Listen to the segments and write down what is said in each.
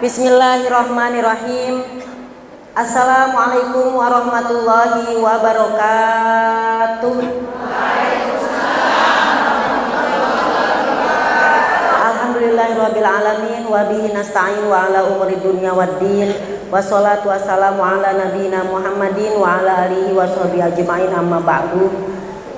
Bismillahirrahmanirrahim. Assalamualaikum warahmatullahi wabarakatuh. Alhamdulillahirabbil alamin wa bihi nasta'in wa ala umuri dunya waddin. Wassalatu wassalamu ala nabiyyina Muhammadin wa ala alihi washabihi ajmain, amma ba'du.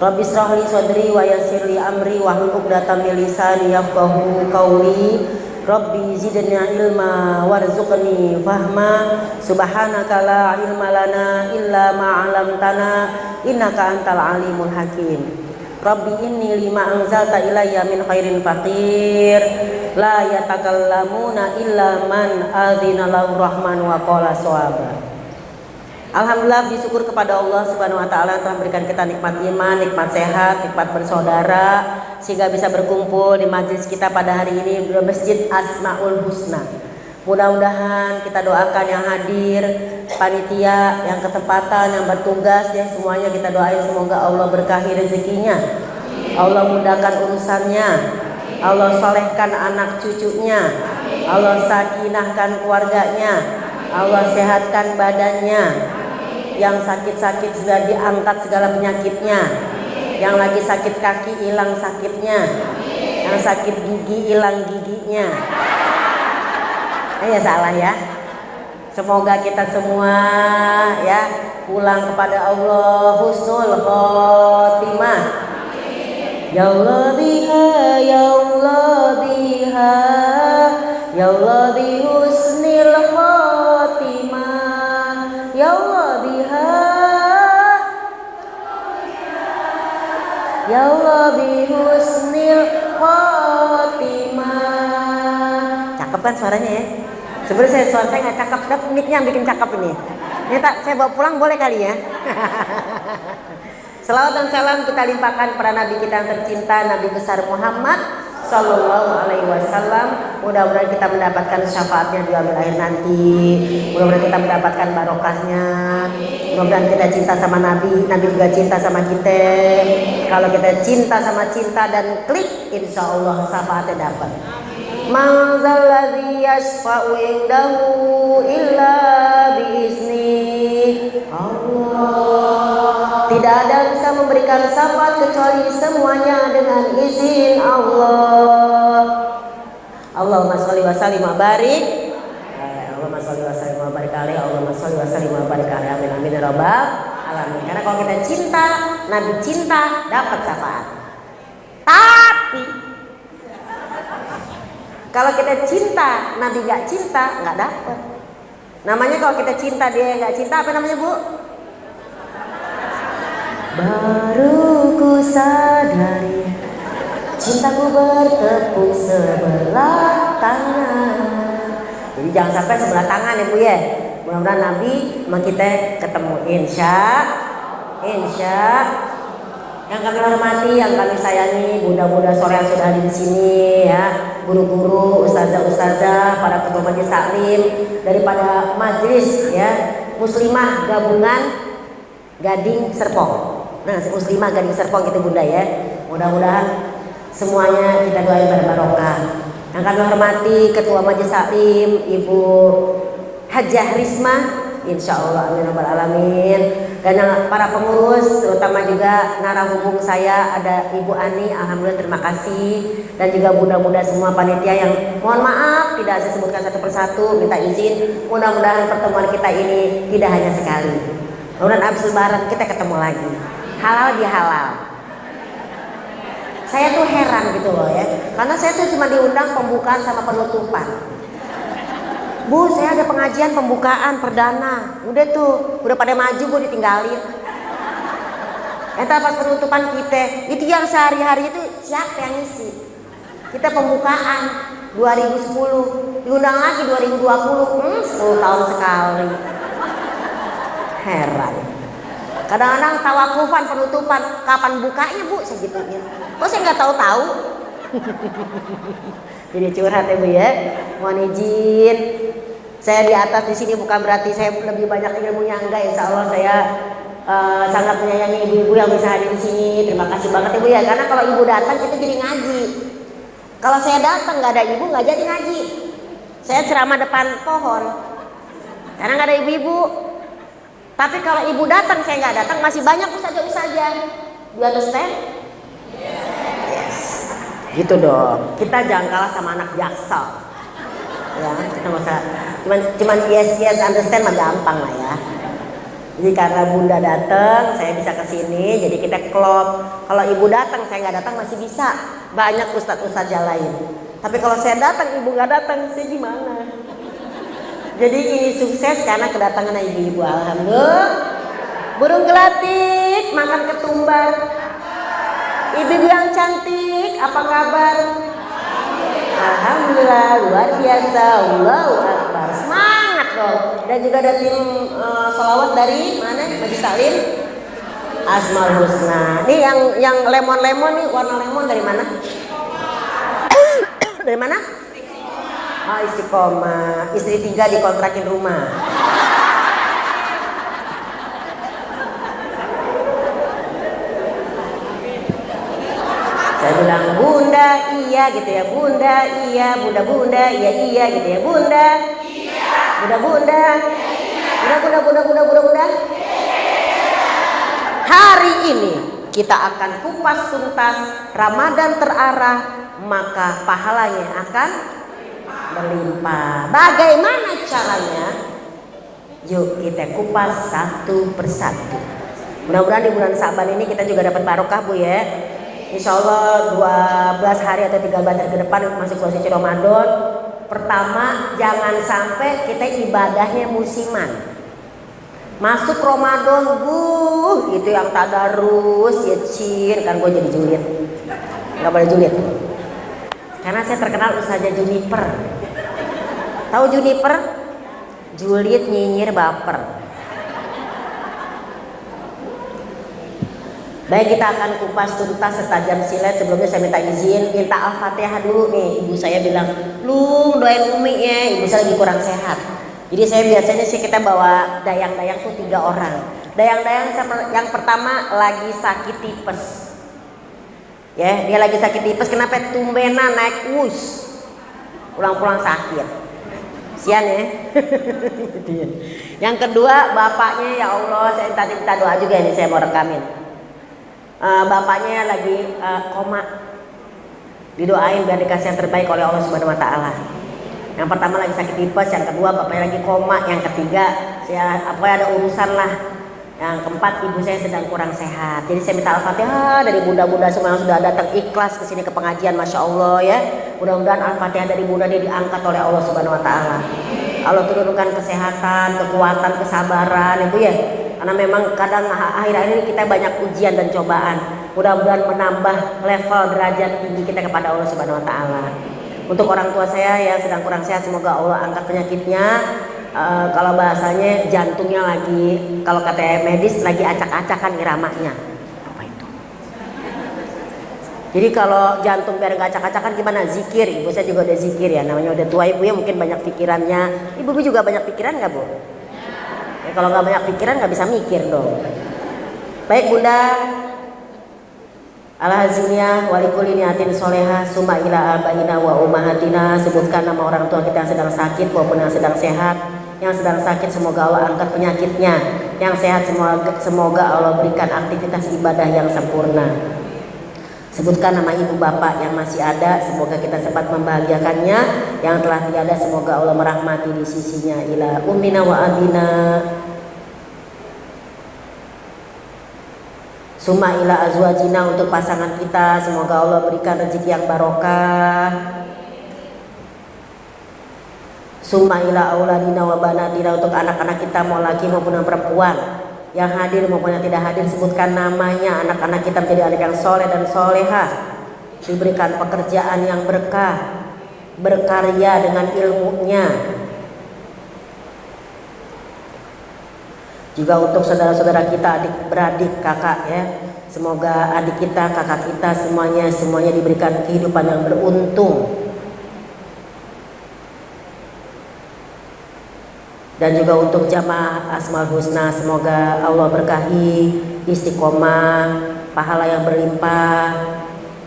Rabbi shrah li sadri wa yassir li amri wahlul 'uqdatam min lisani yafqahu qawli. Rabbi zidni ilma warzuqni fahma. Subhanaka la ilma lana illa ma 'allamtana innaka antal alimul hakim. Rabbi inni lima anzalta ilayya min khairin faqir. La yatakallamuna illa man adzina lahu rahman wa qala shawaba. Alhamdulillah, bersyukur kepada Allah Subhanahu wa taala telah memberikan kita nikmat iman, nikmat sehat, nikmat bersaudara, sehingga bisa berkumpul di majelis kita pada hari ini di Masjid Asmaul Husna. Mudah-mudahan kita doakan yang hadir, panitia, yang ketempatan, yang bertugas, ya semuanya kita doain semoga Allah berkahi rezekinya, Allah mudahkan urusannya, Allah solehkan anak cucunya, Allah sakinahkan keluarganya, Allah sehatkan badannya. Yang sakit-sakit sudah diangkat segala penyakitnya, yang lagi sakit kaki hilang sakitnya, yang sakit gigi hilang giginya. Ya salah ya. Semoga kita semua ya pulang kepada Allah husnul khotimah. Ya Allah biha, ya Allah biha, ya Allah bi husnil khotimah, ya Allah biha, ya Allah bi husnil khotimah. Cakep kan suaranya ya? Sebenarnya suara saya nggak cakep, tapi mic-nya yang bikin cakep ini. Ini tak saya bawa pulang boleh kali ya? Selawat dan salam kita limpahkan para nabi kita yang tercinta, Nabi besar Muhammad Sallallahu Alaihi Wasallam. Mudah-mudahan kita mendapatkan syafaatnya di yaumil akhir nanti. Mudah-mudahan kita mendapatkan barokahnya. Mudah-mudahan kita cinta sama Nabi, Nabi juga cinta sama kita. Kalau kita cinta sama cinta dan klik, insya Allah syafaatnya dapat. Man zalladzi yashfa'u indahu illa biizni Allah. Tidak ada yang bisa memberikan syafaat kecuali semuanya dengan izin Allah. Allahumma sholli wa sallim wa barik. Allahumma sholli wa sallim wa barik alaihi. Allahumma sholli wa sallim wa barik alaihi. Amin amin ya rabbal alamin. Karena kalau kita cinta, Nabi cinta, dapat syafaat. Tapi kalau kita cinta, Nabi gak cinta, gak dapat. Namanya kalau kita cinta, dia gak cinta, apa namanya Bu? Baru ku sadari cintaku bertepuk sebelah tangan. Jadi jangan sampai sebelah tangan ya Bu ya. Mudah-mudahan Nabi sama kita ketemu insya. Yang kami hormati, yang kami sayangi, bunda-bunda sore yang sudah ada di sini ya, guru-guru, ustazah-ustazah, para ketua majelis taklim daripada majelis ya Muslimah Gabungan Gading Serpong. Nah, Muslimah Gading Serpong gitu Bunda ya. Mudah-mudahan semuanya kita doain barokah. Yang kami hormati ketua majelis taklim Ibu Hajah Risma, insya Allah amin rabbal alamin. Dan para pengurus, terutama juga narahubung saya ada Ibu Ani, alhamdulillah terima kasih. Dan juga bunda-bunda semua panitia yang mohon maaf tidak saya sebutkan satu persatu, minta izin. Mudah-mudahan pertemuan kita ini tidak hanya sekali. Mudah-mudahan habis lebaran kita ketemu lagi. Halal di halal. Saya tuh heran gitu loh ya, karena saya tuh cuma diundang pembukaan sama penutupan. Bu, saya ada pengajian pembukaan perdana. Udah tuh, udah pada maju gue ditinggalin. Entah pas penutupan kita, itu yang sehari-hari itu siapa yang ngisi? Kita pembukaan 2010, diundang lagi 2020, 10 tahun sekali. Heran. Kadang-kadang tawakufan penutupan, kapan bukanya Bu? Saya gituin. Kok saya nggak tahu-tahu? Jadi curhat ya Bu ya. Mohon izin. Saya di atas di sini bukan berarti saya lebih banyak ilmunya, enggak. Insya Allah saya sangat menyayangi ibu-ibu yang bisa hadir di sini. Terima kasih banget Ibu ya. Karena kalau Ibu datang kita jadi ngaji. Kalau saya datang nggak ada Ibu nggak jadi ngaji. Saya ceramah depan pohon karena nggak ada ibu-ibu. Tapi kalau ibu datang saya nggak datang, masih banyak ustazah. You understand? Yes. Gitu dong. Kita jangan kalah sama anak Jaksel. Ya, kita nggak usah. Cuman yes understand mah gampang lah ya. Jadi karena bunda datang, saya bisa kesini. Jadi kita klop. Kalau ibu datang, saya nggak datang masih bisa. Banyak ustadz-ustazah lain. Tapi kalau saya datang, ibu nggak datang, saya gimana? Jadi ini sukses karena kedatangan ibu-ibu. Alhamdulillah. Burung gelatik makan ketumbar. Ibu-ibu yang cantik, apa kabar? Alhamdulillah, luar biasa. Allahu Akbar. Semangat dong. Dan juga ada tim sholawat dari mana? Majelis Salim Asmaul Husna. Ini yang lemon nih, warna lemon dari mana? Dari mana? Oh, Istiqomah. Istri 3 dikontrakin rumah. Saya bilang bunda iya gitu ya, bunda iya, bunda iya gitu ya, bunda iya, bunda. Hari ini kita akan kupas tuntas Ramadan terarah, maka pahalanya akan berlimpah. Bagaimana caranya? Yuk kita kupas satu persatu. Mudah-mudahan di bulan Sa'ban ini kita juga dapat barokah Bu ya. Insya Allah 12 hari atau 13 hari ke depan masuk suci Ramadan. Pertama, jangan sampai kita ibadahnya musiman. Masuk Ramadan, itu yang tadarus, ya cin, kan gue jadi julid. Gak boleh julid. Karena saya terkenal ustazah Juniper. Tahu Juniper? Julid, nyinyir, baper. Baik, kita akan kupas tuntas setajam silet. Sebelumnya saya minta izin, minta Al-Fatihah dulu nih. Ibu saya bilang, "Lung, doain Umi ya." Ibu saya lagi kurang sehat. Jadi saya biasanya sih kita bawa dayang-dayang tuh 3 orang. Dayang-dayang yang pertama lagi sakit tipes. Ya, dia lagi sakit tipes. Kenapa? Tumbenan naik us. Pulang-pulang sakit. Sian ya. Yang kedua bapaknya, ya Allah, saya minta doa juga nih, saya mau rekamin. Bapaknya lagi koma, didoain biar dikasih yang terbaik oleh Allah Subhanahu Wa Taala. Yang pertama lagi sakit tipes, yang kedua bapaknya lagi koma, yang ketiga ada urusan lah, yang keempat ibu saya sedang kurang sehat. Jadi saya minta Al-Fatihah dari bunda-bunda semua yang sudah datang ikhlas ke sini ke pengajian, masya Allah ya. Mudah-mudahan Al-Fatihah dari bunda ini diangkat oleh Allah Subhanahu Wa Taala. Allah turunkan kesehatan, kekuatan, kesabaran, ibu ya. Karena memang kadang akhir-akhir ini kita banyak ujian dan cobaan. Mudah-mudahan menambah level derajat tinggi kita kepada Allah Subhanahu Wa Taala. Untuk orang tua saya yang sedang kurang sehat, semoga Allah angkat penyakitnya. Kalau bahasanya jantungnya lagi, kalau kata medis lagi acak-acakan iramanya. Apa itu? Jadi kalau jantung biar gak acak-acakan gimana? Zikir. Ibu saya juga udah zikir ya. Namanya udah tua ibu ya, mungkin banyak pikirannya. Ibu juga banyak pikiran nggak Bu? Ya, kalau nggak banyak pikiran nggak bisa mikir dong. Baik Bunda, Al-Hazimiyah walikuli niatin soleha summa ila abaina wa ummahatina. Sebutkan nama orang tua kita yang sedang sakit maupun yang sedang sehat. Yang sedang sakit semoga Allah angkat penyakitnya. Yang sehat semoga Allah berikan aktivitas ibadah yang sempurna. Sebutkan nama ibu bapak yang masih ada, semoga kita sempat membahagiakannya. Yang telah tiada semoga Allah merahmati di sisinya. Ila ummina wa abina summa ila azwajina, untuk pasangan kita semoga Allah berikan rezeki yang barokah. Summa ila auladina wa banatina, untuk anak-anak kita mau laki maupun yang perempuan, yang hadir maupun yang tidak hadir. Sebutkan namanya, anak-anak kita menjadi anak yang soleh dan solehah, diberikan pekerjaan yang berkah, berkarya dengan ilmunya. Juga untuk saudara-saudara kita, adik-beradik, kakak ya, semoga adik kita, kakak kita semuanya diberikan kehidupan yang beruntung. Dan juga untuk jamaah Asmaul Husna, semoga Allah berkahi, istiqomah, pahala yang berlimpah,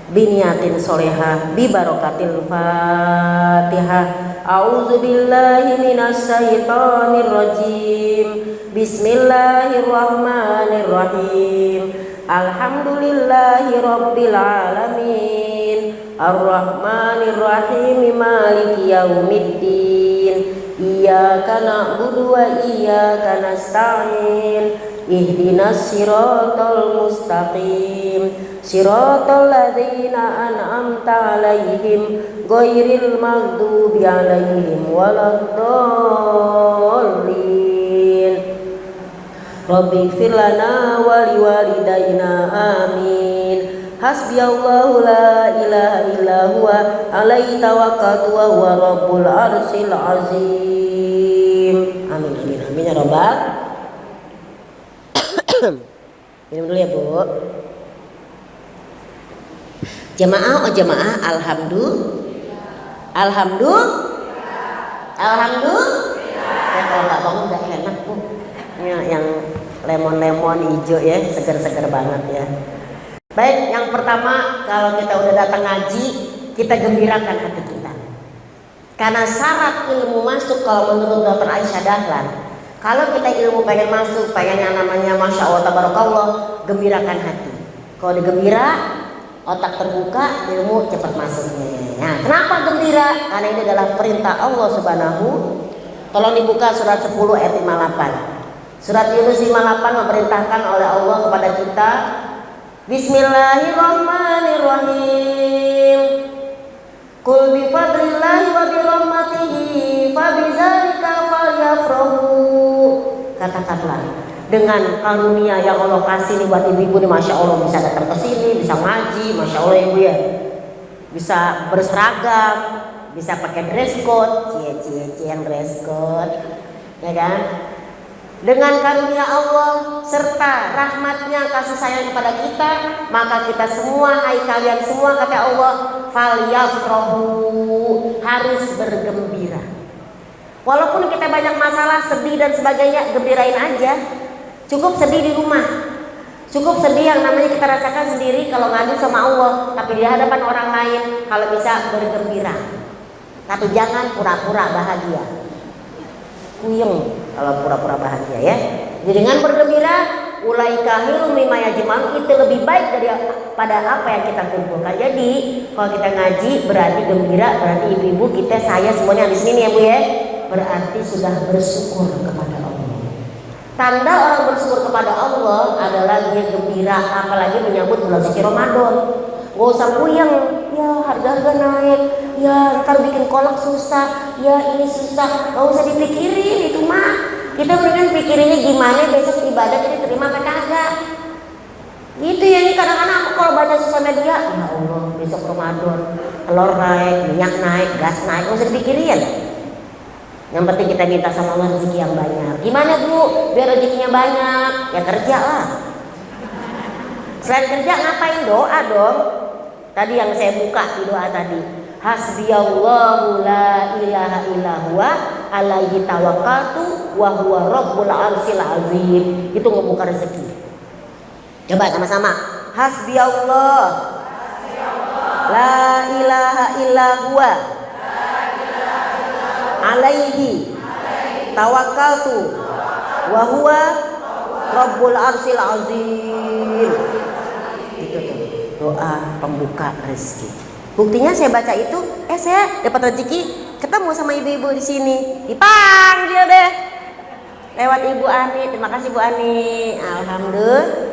biniatin solehah, bi barokatil Fatihah. A'udzu billahi minasy syaithanir rajim. Bismillahirrahmanirrahim. Alhamdulillahi rabbil alamin. Ar-Rahmanir Rahim. Maliki yaumiddin. Iyyaka na'budu wa iyyaka nasta'in. Ihdinas siratal mustaqim. Siratal ladzina an'amta 'alaihim ghairil maghdubi 'alaihim waladdallin. Rabbighfir lana wa liwalidayna amin. Hasbiyallahu la ilaha illa huwa alaihi tawakkaltu wa huwa rabbul arsyil azim. Amin amin amin ya rabbal. Minum dulu ya Bu. Jamaah alhamdulillah. Ya, kalau nggak bangun nggak enak Bu. Ini yang lemon hijau ya, seger-seger banget ya. Baik, yang pertama kalau kita udah datang ngaji, kita gembirakan hati kita. Karena syarat ilmu masuk kalau menurut Dr. Aisyah Dahlan, kalau kita ilmu pengen masuk, pengen yang namanya Masya Allah Tabarakallah, gembirakan hati. Kalau digembira, otak terbuka, ilmu cepat masuknya. Nah, kenapa gembira? Karena ini adalah perintah Allah Subhanahu. Tolong dibuka surat 10 ayat 58. Surat Yunus 58 memerintahkan oleh Allah kepada kita. Bismillahirrahmanirrahim. Qul bi fadlillahi wa bi rahmatihi fa bidzalika falyafrahu. Katakanlah, dengan karunia yang Allah kasih nih buat ibu-ibu nih, Masya Allah bisa datang ke sini, bisa ngaji, Masya Allah ibu ya, bisa berseragam, bisa pakai dress code, cie dress code, ya kan? Dengan karunia Allah serta rahmatnya, kasih sayang kepada kita, maka kita semua, hai kalian semua, kata Allah, falyafrahu, harus bergembira. Walaupun kita banyak masalah, sedih dan sebagainya, gembirain aja. Cukup sedih di rumah, cukup sedih yang namanya kita rasakan sendiri kalau ngadu sama Allah, tapi di hadapan orang lain kalau bisa bergembira. Tapi jangan pura-pura bahagia, kuyeng kalau pura-pura bahagia ya. Jadi dengan bergembira, ulaika khairum mimma yajma'un, itu lebih baik daripada apa yang kita kumpulkan. Jadi kalau kita ngaji berarti gembira, berarti ibu-ibu kita, saya semuanya di sini ya Bu ya, berarti sudah bersyukur kepada Allah. Tanda orang bersyukur kepada Allah adalah dia gembira, apalagi menyambut bulan suci Ramadan. Gak usah puyeng, ya harga-harga naik, ya ntar bikin kolak susah, ya ini susah, gak usah dipikirin itu mah. Kita mendingan pikirinnya gimana besok ibadah kita terima apa kagak. Gitu ya, ini kadang-kadang aku kalau baca sosial media, ya Allah besok Ramadan, telur naik, minyak naik, gas naik, gak usah dipikirin. Yang penting kita minta sama Allah rezeki yang banyak. Gimana Bu biar rezekinya banyak? Ya kerja lah. Selain kerja ngapain? Doa dong. Tadi yang saya buka di doa tadi, hasbiyallahu la ilaha illa huwa alaihi tawakkaltu wa huwa rabbul arsyil azim. Itu ngebuka rezeki. Coba sama-sama. Hasbiyallah la ilaha illa huwa alaihi tawakkaltu wa huwa rabbul arsyil azim. Itu tuh doa pembuka rezeki. Buktinya saya baca itu, saya dapat rezeki, ketemu sama ibu-ibu di sini, dipanggil deh lewat Ibu Ani. Terima kasih Bu Ani. Alhamdulillah.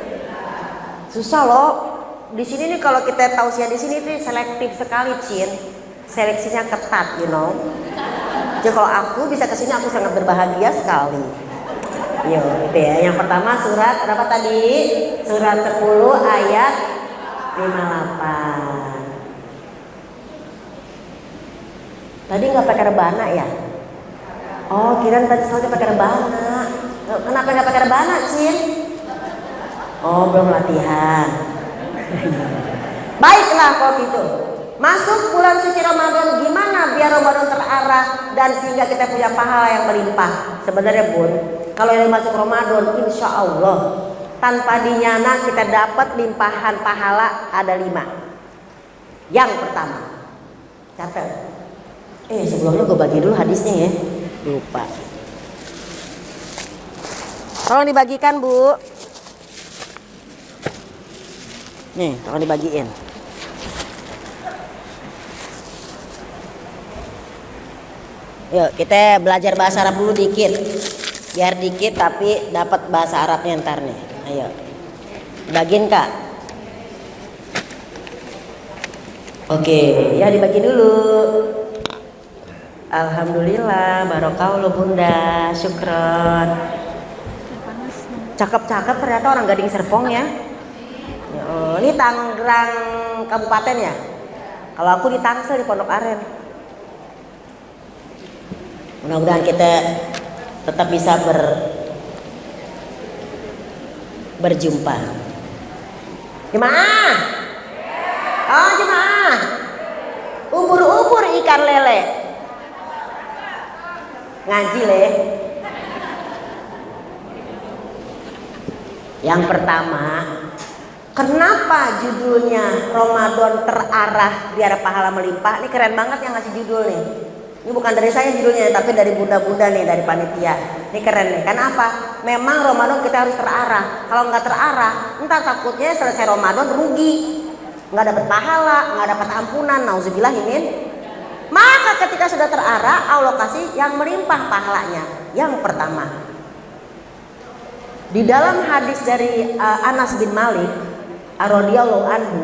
Susah loh di sini nih, kalau kita tausiah di sini tuh selektif sekali, Cin. Seleksinya ketat, you know. Jadi kalau aku bisa kesini, aku sangat berbahagia sekali. Yo, itu ya. Yang pertama surat berapa tadi? Surat 10 ayat 58. Tadi nggak pakai rebana ya? Oh, kirain tadi soalnya pakai rebana. Kenapa nggak pakai rebana, Cin? Oh, belum latihan. Baiklah kalau gitu. Masuk bulan suci Ramadan, gimana biar Ramadan terarah dan sehingga kita punya pahala yang melimpah? Sebenarnya Bun, kalau yang masuk Ramadan, insya Allah tanpa dinyana kita dapat limpahan pahala ada 5. Yang pertama, catat, Sebelumnya gue bagi dulu hadisnya ya, lupa. Tolong dibagikan Bu. Nih, tolong dibagiin. Yuk kita belajar bahasa Arab dulu dikit. Biar dikit tapi dapat bahasa Arabnya ntar nih. Ayo. Bagiin Kak. Oke, ya dibagi dulu. Alhamdulillah, barokallah Bunda, syukron. Cakep-cakep ternyata orang Gading Serpong ya. Ini Tangerang Kabupaten ya. Kalau aku di Tangsel di Pondok Aren. Mudah-mudahan kita tetap bisa berjumpa. Jemaah. Oh jemaah. Ubur-ubur ikan lele. Ngaji le. Yang pertama, kenapa judulnya Ramadan terarah biar pahala melimpah? Ini keren banget yang ngasih judul nih. Ini bukan dari saya judulnya, tapi dari bunda-bunda nih, dari panitia. Ini keren nih. Karena apa? Memang Ramadan kita harus terarah. Kalau nggak terarah, entar takutnya selesai Ramadan rugi, nggak dapat pahala, nggak dapat ampunan. Nauzubillahimin. Maka ketika sudah terarah, Allah kasih yang melimpah pahalanya. Yang pertama, di dalam hadis dari Anas bin Malik radhiyallahu anhu.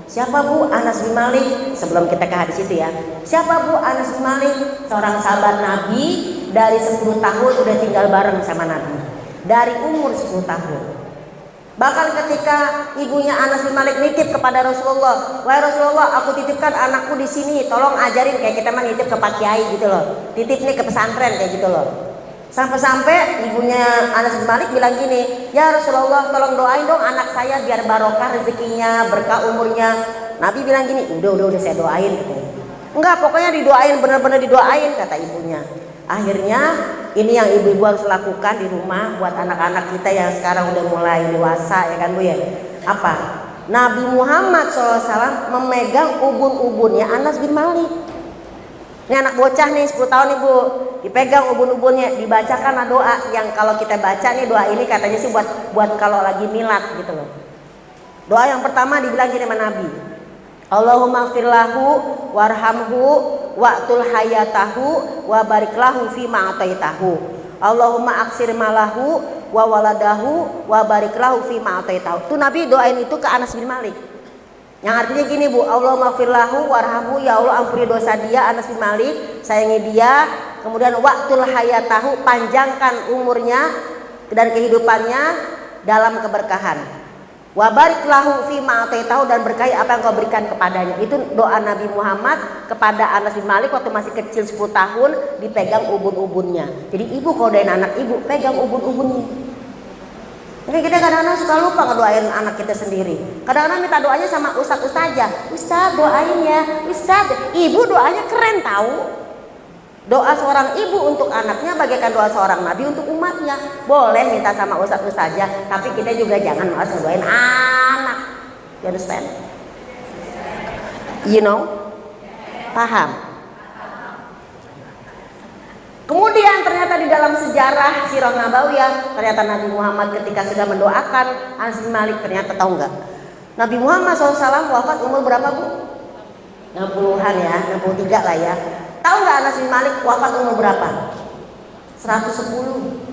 Siapa Bu Anas bin Malik? Sebelum kita ke hadis itu ya. Siapa Bu Anas bin Malik? Seorang sahabat Nabi, dari 10 tahun udah tinggal bareng sama Nabi. Dari umur 10 tahun. Bahkan ketika ibunya Anas bin Malik nitip kepada Rasulullah, "Wahai Rasulullah, aku titipkan anakku di sini, tolong ajarin," kayak kita mah nitip ke Pak Kiai gitu loh. Titip nih ke pesantren kayak gitu loh. Sampai-sampai ibunya Anas bin Malik bilang gini, "Ya Rasulullah, tolong doain dong anak saya biar barokah rezekinya, berkah umurnya." Nabi bilang gini, udah saya doain gitu. Enggak, pokoknya didoain, benar-benar didoain kata ibunya. Akhirnya ini yang ibu-ibu harus lakukan di rumah buat anak-anak kita yang sekarang udah mulai dewasa ya kan Bu ya. Apa? Nabi Muhammad SAW memegang ubun-ubunnya Anas bin Malik. Ini anak bocah nih 10 tahun nih Bu, dipegang ubun-ubunnya, dibacakan doa yang kalau kita baca nih doa ini katanya sih buat kalau lagi milad gitu loh. Doa yang pertama dibilang gini sama Nabi, Allahumma firlahu warhamhu wa'tul hayatahu wa bariklahu fima ataitahu. Allahumma aksir malahu wa waladahu wa bariklahu fima ataitahu. Itu Nabi doain itu ke Anas bin Malik. Yang artinya gini Bu, Allahumma firlahu warhamhu, ya Allah ampuni dosa dia Anas bin Malik, sayangi dia. Kemudian wa'tul hayatahu, panjangkan umurnya dan kehidupannya dalam keberkahan. Wa barik lahu fi ma ataitahu, dan berkahi apa yang kau berikan kepadanya. Itu doa Nabi Muhammad kepada Anas bin Malik waktu masih kecil 10 tahun, dipegang ubun-ubunnya. Jadi ibu kalau doain anak ibu, pegang ubun-ubunnya. Jadi kita kadang-kadang suka lupa ngedoain anak kita sendiri. Kadang-kadang minta doanya sama ustadz aja. Ustadz doain ya, ustadz. Ibu doanya keren tahu. Doa seorang ibu untuk anaknya bagaikan doa seorang nabi untuk umatnya. Boleh minta sama ustadz aja, tapi kita juga jangan malas ngedoain anak. You understand? You know? Paham? Kemudian ternyata di dalam sejarah Sirah Nabawiyah, ternyata Nabi Muhammad ketika sudah mendoakan Anas bin Malik, ternyata tahu nggak? Nabi Muhammad SAW wafat umur berapa Bu? 60-an ya, 63 lah ya. Tahu nggak Anas bin Malik wafat umur berapa? 110.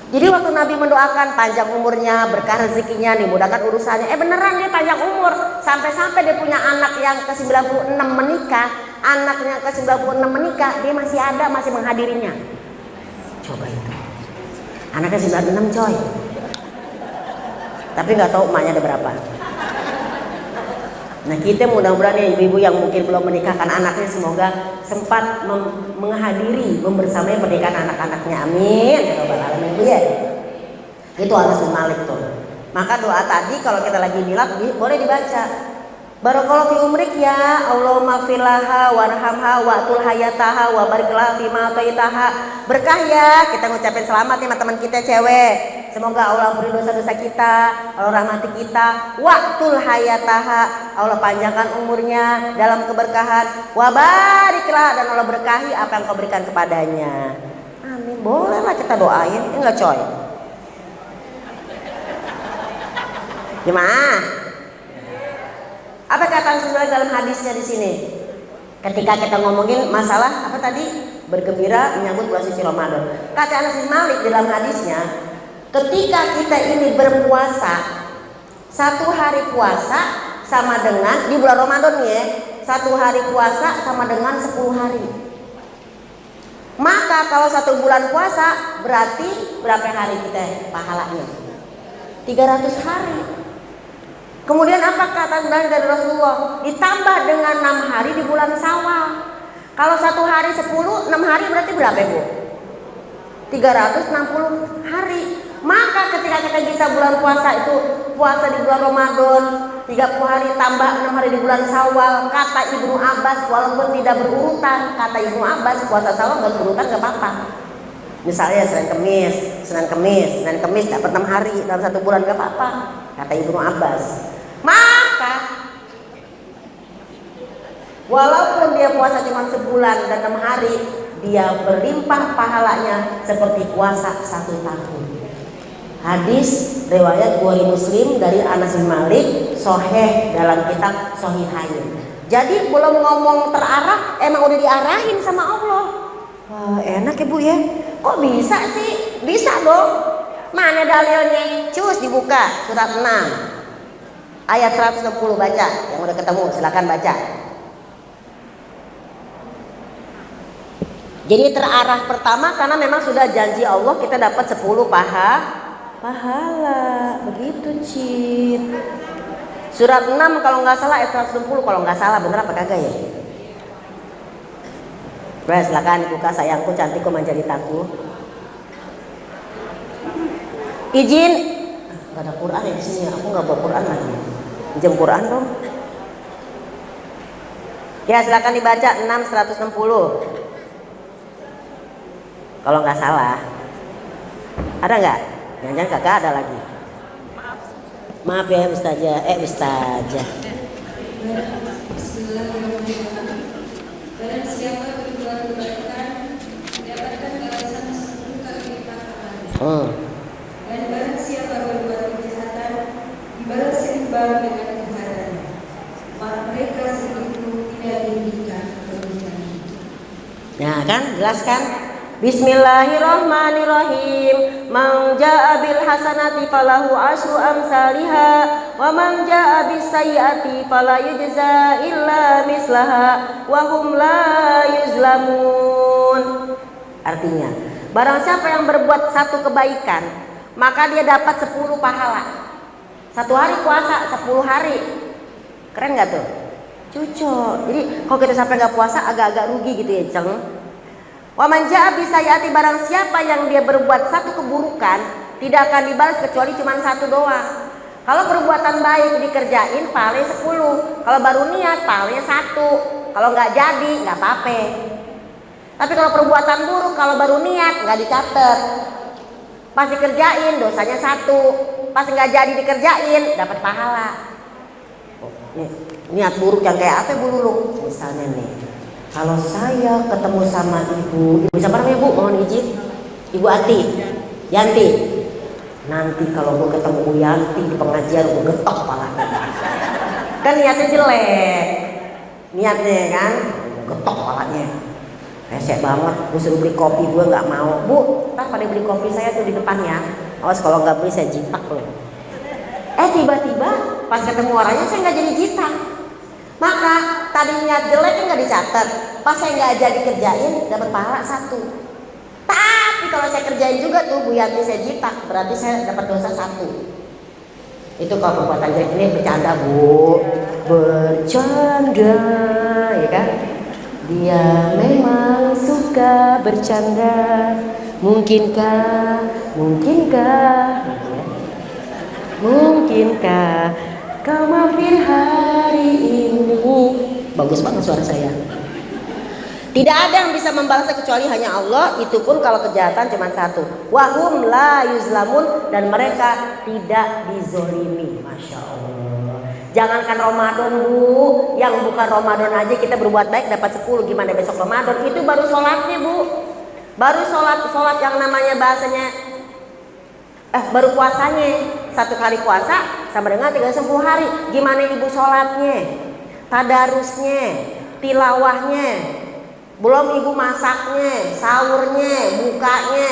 Jadi waktu Nabi mendoakan panjang umurnya, berkah rezekinya, dimudahkan urusannya. Beneran dia panjang umur. Sampai-sampai dia punya anak yang ke-96 menikah. Anaknya ke-96 menikah, dia masih ada, masih menghadirinya. Coba itu. Anaknya 96 coy. Tapi nggak tahu emaknya ada berapa. Nah kita mudah-mudahan ya ibu-ibu yang mungkin belum menikahkan anaknya, semoga sempat menghadiri, membersamai pernikahan anak-anaknya. Amin. Ya. Itu Anas bin Malik tuh. Maka doa tadi kalau kita lagi milad boleh dibaca. Barakallahu fi umrik ya, Allahumma firlaha warhamha wa'tul hayataha wa barik laha fima ataitaha. Berkah ya, kita ngucapin selamat nih sama teman kita cewek. Semoga Allah ampuni dosa-dosa kita, Allah rahmati kita. Waktul hayataha, Allah panjangkan umurnya dalam keberkahan. Wabariklah, dan Allah berkahi apa yang kau berikan kepadanya. Amin. Bolehlah kita doain, enggak coy? Gimana? Apa kata Rasulullah dalam hadisnya di sini? Ketika kita ngomongin masalah apa tadi? Bergembira menyambut bulan suci Ramadan. Kata Anas bin Malik dalam hadisnya, ketika kita ini berpuasa, satu hari puasa sama dengan di bulan Ramadan ya, satu hari puasa sama dengan 10 hari. Maka kalau satu bulan puasa berarti berapa hari kita pahalanya? 300 hari. Kemudian apa kata dari Rasulullah? Ditambah dengan 6 hari di bulan Syawal. Kalau satu hari 10, 6 hari berarti berapa Bu? 360 hari. Maka ketika kita bisa bulan puasa itu puasa di bulan Ramadan 30 hari tambah 6 hari di bulan Syawal, kata Ibnu Abbas, walaupun tidak berurutan, kata Ibnu Abbas puasa Syawal nggak berurutan nggak apa-apa. Misalnya Senin Kemis dapat 6 hari dalam satu bulan nggak apa-apa, kata Ibnu Abbas. Maka walaupun dia puasa cuma sebulan dan 6 hari, dia berlimpah pahalanya seperti puasa 1 tahun. Hadis riwayat Bukhari Muslim dari Anas bin Malik, sahih dalam kitab Sahihain. Jadi belum ngomong terarah, emang udah diarahin sama Allah. Wah, enak ya Bu ya. Kok bisa sih? Bisa dong. Mana dalilnya? Cus dibuka surat 6 ayat 160, baca. Yang udah ketemu silakan baca. Jadi terarah pertama karena memang sudah janji Allah kita dapat 10 pahala. Begitu Cid. Surat 6 kalau nggak salah ayat 160 kalau nggak salah, bener apa kagak ya? Baik, silakan dibuka sayangku, cantikku, manjalitaku. Izin. Gak ada Quran ya di sini. Aku nggak bawa Quran lagi. Pinjam Quran dong. Ya silakan dibaca 6 160. Kalau nggak salah. Ada nggak? Jangan-jangan kagak ada lagi. Maaf ya Ustazah. Ustazah. Barang siapa berbuat kebaikan mendapatkan balasan 10 kali lipat pahalanya. Dan barang siapa berbuat kejahatan dibalas setimbang dengan kejahatannya. Maka mereka segitu tidak dirugikan kerugiannya. Nah kan, jelas kan? Bismillahirrahmanirrahim. Man jaa bil hasanati falahu asyru amsalihha wa man jaa bis sayyiati fala yujza illa mislaha wa hum la yuzlamun. Artinya, barang siapa yang berbuat satu kebaikan, maka dia dapat 10 pahala. Satu hari puasa 10 hari. Keren gak tuh? Cucok. Jadi kalau kita sampai nggak puasa agak-agak rugi gitu ya, Ceng. Wa man jaa bisayati, barang siapa yang dia berbuat satu keburukan tidak akan dibalas kecuali cuma 1 doang. Kalau perbuatan baik dikerjain pahalanya 10. Kalau baru niat pahalanya 1. Kalau nggak jadi nggak apa-apa. Tapi kalau perbuatan buruk kalau baru niat nggak dicatat. Pas dikerjain dosanya 1. Pas nggak jadi dikerjain dapat pahala. Nih, niat buruk yang kayak apa Bu Lulu? Misalnya nih, kalau saya ketemu sama ibu siapa namanya Bu? Mohon izin, Ibu Ati, Yanti. Nanti kalau gue ketemu Bu Yanti di pengajian gue getok kepalanya. Kan niatnya jelek, niatnya kan getok kepalanya. Resek banget, gue suruh beli kopi gue nggak mau. Bu, ntar pada beli kopi saya tuh di depan ya. Awas kalau nggak beli saya jitak loh. Tiba-tiba pas ketemu orangnya saya nggak jadi jitak. Maka tadi niat jelek kan nggak dicatat. Pas saya nggak jadi kerjain dapat pahala 1. Tapi kalau saya kerjain juga tuh Bu Yanti saya jitak, berarti saya dapat dosa 1. Itu kalau perbuatan jelek ini bercanda Bu, bercanda ya kan? Dia memang suka bercanda. Mungkinkah kau mampir hari ini? Bagus banget suara saya. Tidak ada yang bisa membalasnya kecuali hanya Allah. Itu pun kalau kejahatan cuma satu. Wahum la yuzlamun, dan mereka tidak dizolimi. Masya Allah. Jangankan Ramadan Bu, yang bukan Ramadan aja kita berbuat baik dapat 10. Gimana besok Ramadan? Itu baru sholatnya Bu. Baru sholat yang namanya bahasanya baru puasanya. 1 kali puasa sama dengan 30 hari. Gimana ibu sholatnya, tadarusnya, tilawahnya, belum ibu masaknya, sahurnya, bukanya,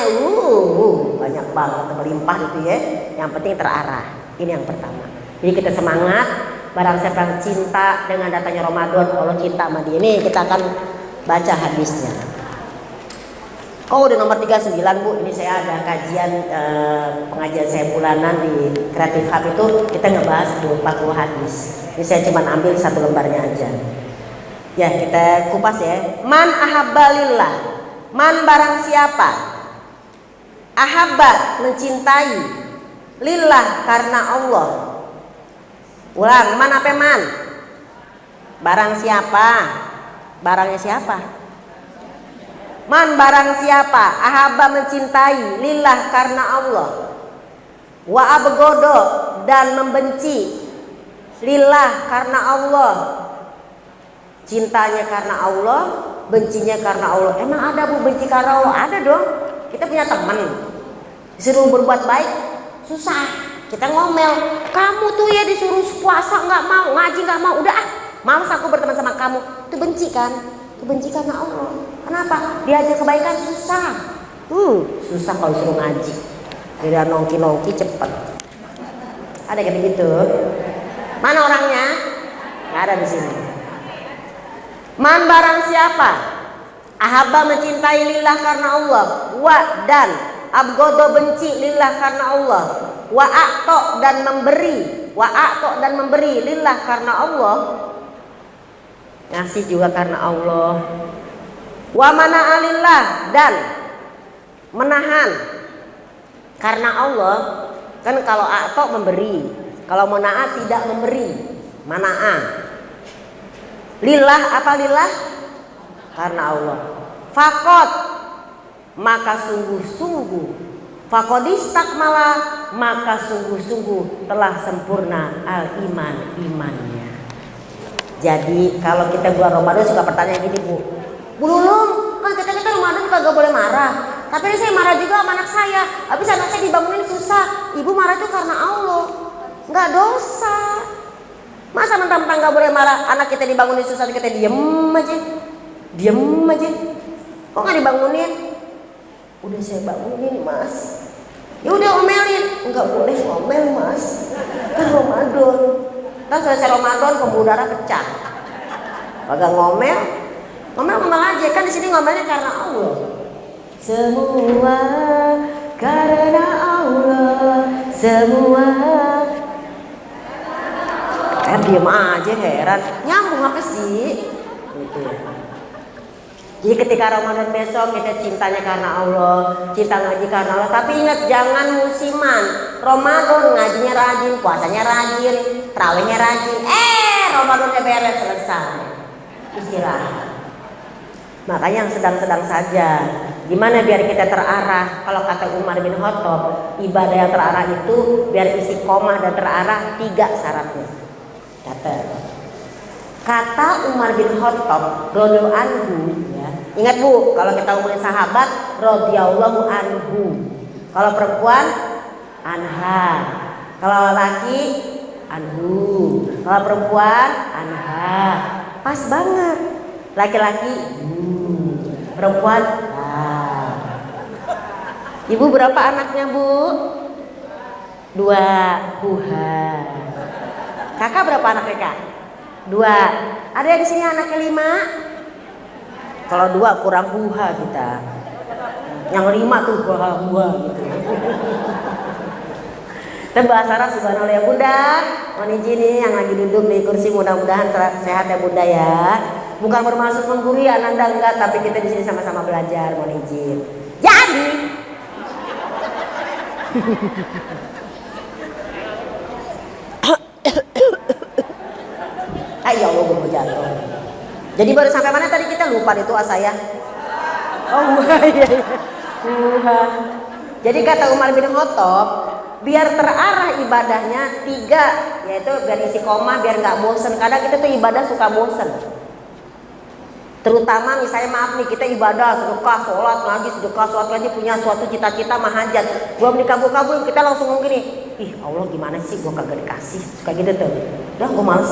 banyak banget, melimpah itu ya. Yang penting terarah. Ini yang pertama. Jadi kita semangat. Barang siapa yang cinta dengan datangnya Ramadan, Allah cinta sama dia. Ini kita akan baca hadisnya. Oh, udah nomor 39 Bu. Ini saya ada kajian pengajian saya bulanan di Kreatif Hub itu, kita ngebahas 40 hadis. Ini saya cuma ambil 1 lembarnya aja. Ya, kita kupas ya. Man ahabbalillah. Man barang siapa ahabba mencintai, lillah karena Allah. Ulang, man apa man? Barang siapa? Barangnya siapa? Man barang siapa ahabba mencintai, lillah karena Allah, wa abgodo dan membenci, lillah karena Allah. Cintanya karena Allah, bencinya karena Allah. Emang ada Bu benci karena Allah? Ada dong. Kita punya teman disuruh berbuat baik susah, kita ngomel. Kamu tuh ya disuruh puasa nggak mau, ngaji nggak mau, udah males aku berteman sama kamu. Itu benci kan? Itu benci karena Allah. Kenapa? Diajar kebaikan susah. Susah kalau suruh ngaji. Tidak nongki cepet. Ada kayak begitu? Mana orangnya? Nggak ada di sini. Man barang siapa ahabba mencintai lillah karena Allah, wa dan abgodo benci lillah karena Allah, wa a'to dan memberi lillah karena Allah, ngasih juga karena Allah, wa mana alillah dan menahan karena Allah. Kan kalau a'to memberi, kalau menahan tidak memberi, mana'a. Lillah apa lillah? Karena Allah. Fakot maka sungguh-sungguh, fakodistakmala maka sungguh-sungguh telah sempurna al iman, imannya. Jadi kalau kita bulan Ramadan suka pertanyaan gini Bu Lulung, kan kita Ramadan kagak boleh marah. Tapi ini saya marah juga sama anak saya. Habis anak saya dibangunin susah. Ibu marah itu karena Allah, nggak dosa. Masa mentang-mentang gak boleh marah, anak kita dibangunin susah kita diem aja. Kok gak dibangunin? Udah saya bangunin Mas. Ya udah omelin. Enggak boleh ngomel Mas, kan Ramadan. Kan selesai Ramadan pembuluh darah pecah. Kagak ngomel aja. Kan di sini ngomelnya karena Allah. Semua karena Allah, semua. Diam aja, heran. Nyambung apa sih? Gitu. Jadi ketika Ramadan besok kita cintanya karena Allah, cinta ngaji karena Allah. Tapi ingat jangan musiman. Ramadan ngajinya rajin, puasanya rajin, tarawihnya rajin. Ramadannya beres selesai. Istirahat. Makanya yang sedang-sedang saja. Gimana biar kita terarah? Kalau kata Umar bin Khattab, ibadah yang terarah itu biar istiqomah dan terarah 3 syaratnya. Kata Umar bin Khattab radhiyallahu anhu ya. Ingat Bu, kalau kita ngomongin sahabat radhiyallahu anhu. Kalau perempuan anha. Kalau laki anhu. Kalau perempuan anha. Pas banget. Laki-laki perempuan Ibu berapa anaknya Bu? 2. Kakak berapa anaknya Kak? 2. Ada di sini anaknya 5? Kalau 2 kurang huha kita. Yang 5 tuh huha gitu. Kita bahas Arab subhanallah ya Bunda. Mohon izin nih yang lagi duduk di kursi mudah-mudahan sehat ya Bunda ya. Bukan bermaksud menggurui Ananda enggak, tapi kita di sini sama-sama belajar. Mohon izin. Jadi ya Allah gue mau jatuh. Jadi baru sampai mana tadi kita lupa itu saya. Oh iya. Jadi kata Umar bin Khattab, biar terarah ibadahnya 3, yaitu biar istiqomah, biar nggak bosen. Kadang kita tuh ibadah suka bosen. Terutama misalnya maaf nih, kita ibadah sedekah, sholat, ngaji, sedekah, sholat, ngaji, punya suatu cita-cita mahajat, belum dikabul-kabul, kita langsung ngomong gini, ih Allah gimana sih, gue kagak dikasih, suka gitu tuh. Udah gue males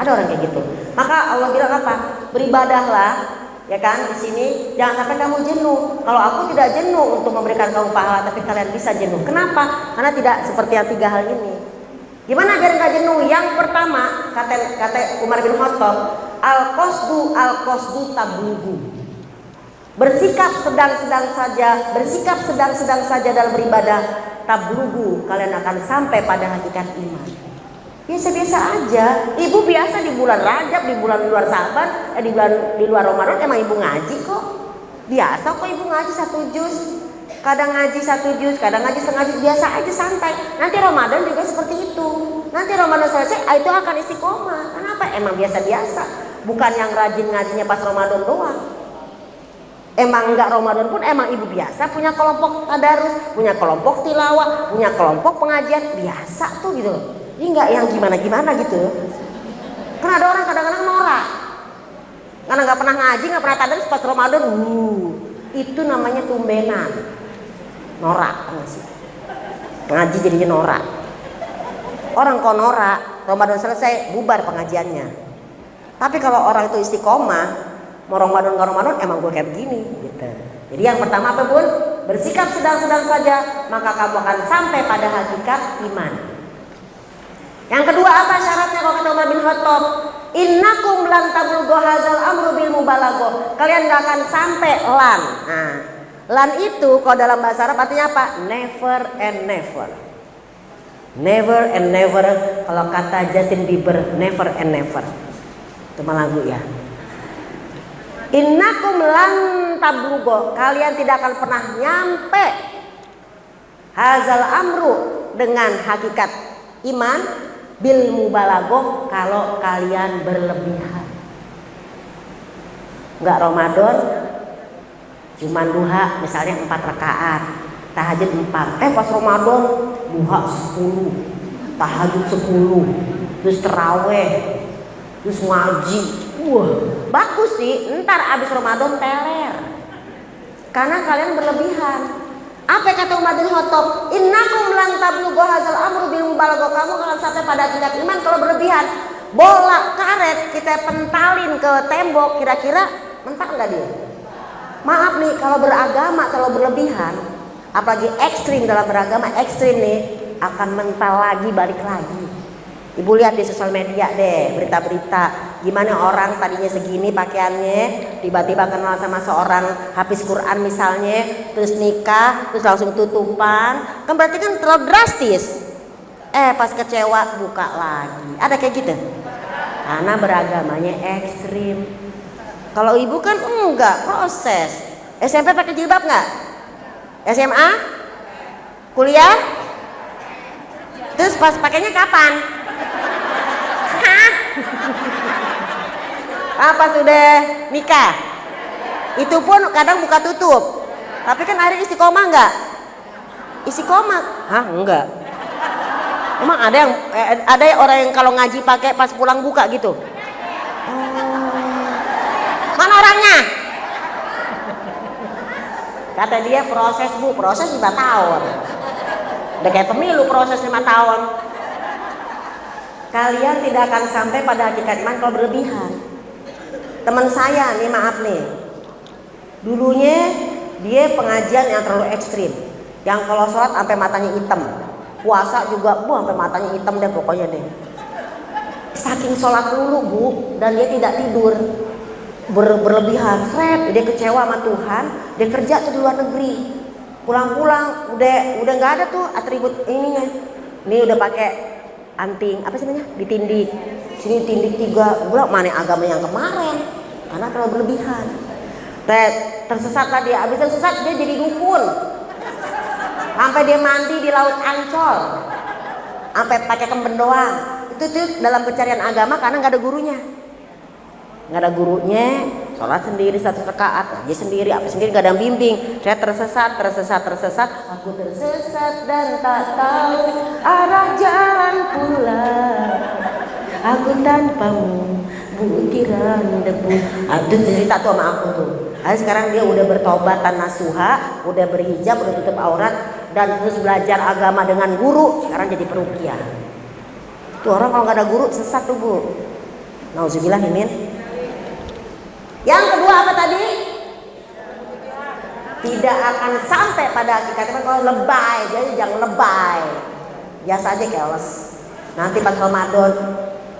ada orang kayak gitu. Maka Allah bilang apa? Beribadahlah, ya kan, di sini jangan sampai kamu jenuh. Kalau aku tidak jenuh untuk memberikan kamu pahala, tapi kalian bisa jenuh. Kenapa? Karena tidak seperti yang 3 hal ini. Gimana biar nggak jenuh? Yang pertama kata Umar bin Khattab, al-qasdu tablugu. Bersikap sedang-sedang saja dalam beribadah, tablugu, kalian akan sampai pada hakikat iman. Biasa-biasa aja. Ibu biasa di bulan Rajab, di bulan luar Saban, di luar Ramadan emang ibu ngaji kok. Biasa kok ibu ngaji 1 juz. Kadang ngaji 1 juz, kadang ngaji setengah juz, biasa aja santai. Nanti Ramadan juga seperti itu. Nanti Ramadan selesai, itu akan istiqomah. Kenapa? Emang biasa-biasa. Bukan yang rajin ngajinya pas Ramadan doang. Emang enggak Ramadan pun emang ibu biasa punya kelompok tadarus, punya kelompok tilawah, punya kelompok pengajian, biasa tuh gitu. Ini enggak yang gimana-gimana gitu. Karena ada orang kadang-kadang norak. Karena enggak pernah ngaji, enggak pernah tadarus pas Ramadan, itu namanya tumbenan. Norak sih. Ngaji jadinya norak. Orang kok norak, Ramadan selesai bubar pengajiannya. Tapi kalau orang itu istiqomah, mau Ramadan nggak Ramadan, emang gue kayak begini, gitu. Jadi yang pertama apa Bun? Bersikap sedang-sedang saja, maka kamu akan sampai pada hakikat iman. Yang kedua apa syaratnya kalau kata Umar bin Khattab? Innakum lan tablughu hadzal amru bil mubalaghah. Kalian nggak akan sampai lan. Nah, lan itu kalau dalam bahasa Arab artinya apa? Never and never. Never and never. Kalau kata Justin Bieber, never and never. Itu mah lagu ya. Innakum lan tablughu, kalian tidak akan pernah nyampe hadzal amru dengan hakikat iman bil mubalaghah kalau kalian berlebihan. Enggak Ramadan cuman duha misalnya 4 rakaat, tahajud 4. Pas Ramadan duha 10, tahajud 10, terus taraweh, terus ngaji. Wah, bagus sih. Ntar abis Ramadan teler. Karena kalian berlebihan. Apa kata Umar bin Khattab? Innakum lan tablughu hadzal amru bil mubalaghah. Kamu akan sampai pada tingkat iman kalau berlebihan. Bola karet kita pentalin ke tembok, kira-kira mental nggak dia? Maaf nih, kalau beragama kalau berlebihan, apalagi ekstrim dalam beragama, ekstrim nih akan mental lagi, balik lagi. Ibu lihat di sosial media deh berita-berita gimana orang tadinya segini pakaiannya tiba-tiba kenal sama seorang hafiz Quran misalnya, terus nikah, terus langsung tutupan, kan berarti kan terlalu drastis. Pas kecewa buka lagi, ada kayak gitu karena beragamanya ekstrim. Kalau ibu kan enggak, proses. SMP pakai jilbab nggak? SMA? Kuliah? Terus pas pakainya kapan? Pas sudah nikah itu pun kadang buka tutup, tapi kan akhirnya istiqomah enggak? Istiqomah? Enggak. Emang ada orang yang kalau ngaji pakai pas pulang buka gitu? Mana orangnya? Kata dia proses bu, proses 5 tahun. Udah kayak pemilu proses 5 tahun. Kalian tidak akan sampai pada hakikat iman kalau berlebihan. Teman saya nih, maaf nih, dulunya dia pengajian yang terlalu ekstrim, yang kalau sholat sampai matanya hitam, puasa juga sampai matanya hitam deh pokoknya deh. Saking sholat dulu bu, dan dia tidak tidur, berlebihan, dia kecewa sama Tuhan, dia kerja tuh di luar negeri, pulang-pulang udah nggak ada tuh atribut ininya, ini udah pakai anting apa sih namanya, ditindik, sini tindik 3, bilang mana agama yang kemarin, karena terlalu berlebihan. Tersesatlah dia, habis tersesat dia jadi dukun, sampai dia mandi di laut Ancol, sampai pakai kemben doang. Itu dalam pencarian agama karena nggak ada gurunya. nggak ada gurunya, sholat sendiri 1 rakaat, ngaji sendiri, apa sendiri, nggak ada yang bimbing. Saya tersesat, aku tersesat dan tak tahu arah jalan pulang. Aku tanpamu butiran debu. Itu cerita tuh sama aku tuh. Sekarang dia udah bertobat nasuha, udah berhijab, udah tutup aurat, dan terus belajar agama dengan guru. Sekarang jadi peruqyah. Tuh orang kalau nggak ada guru sesat tuh Bu. Nauzubillah min. Yang kedua apa tadi? Tidak akan sampai pada hakikatnya kalau lebay. Jadi jangan lebay. Biasa aja keles. Nanti pas Ramadan,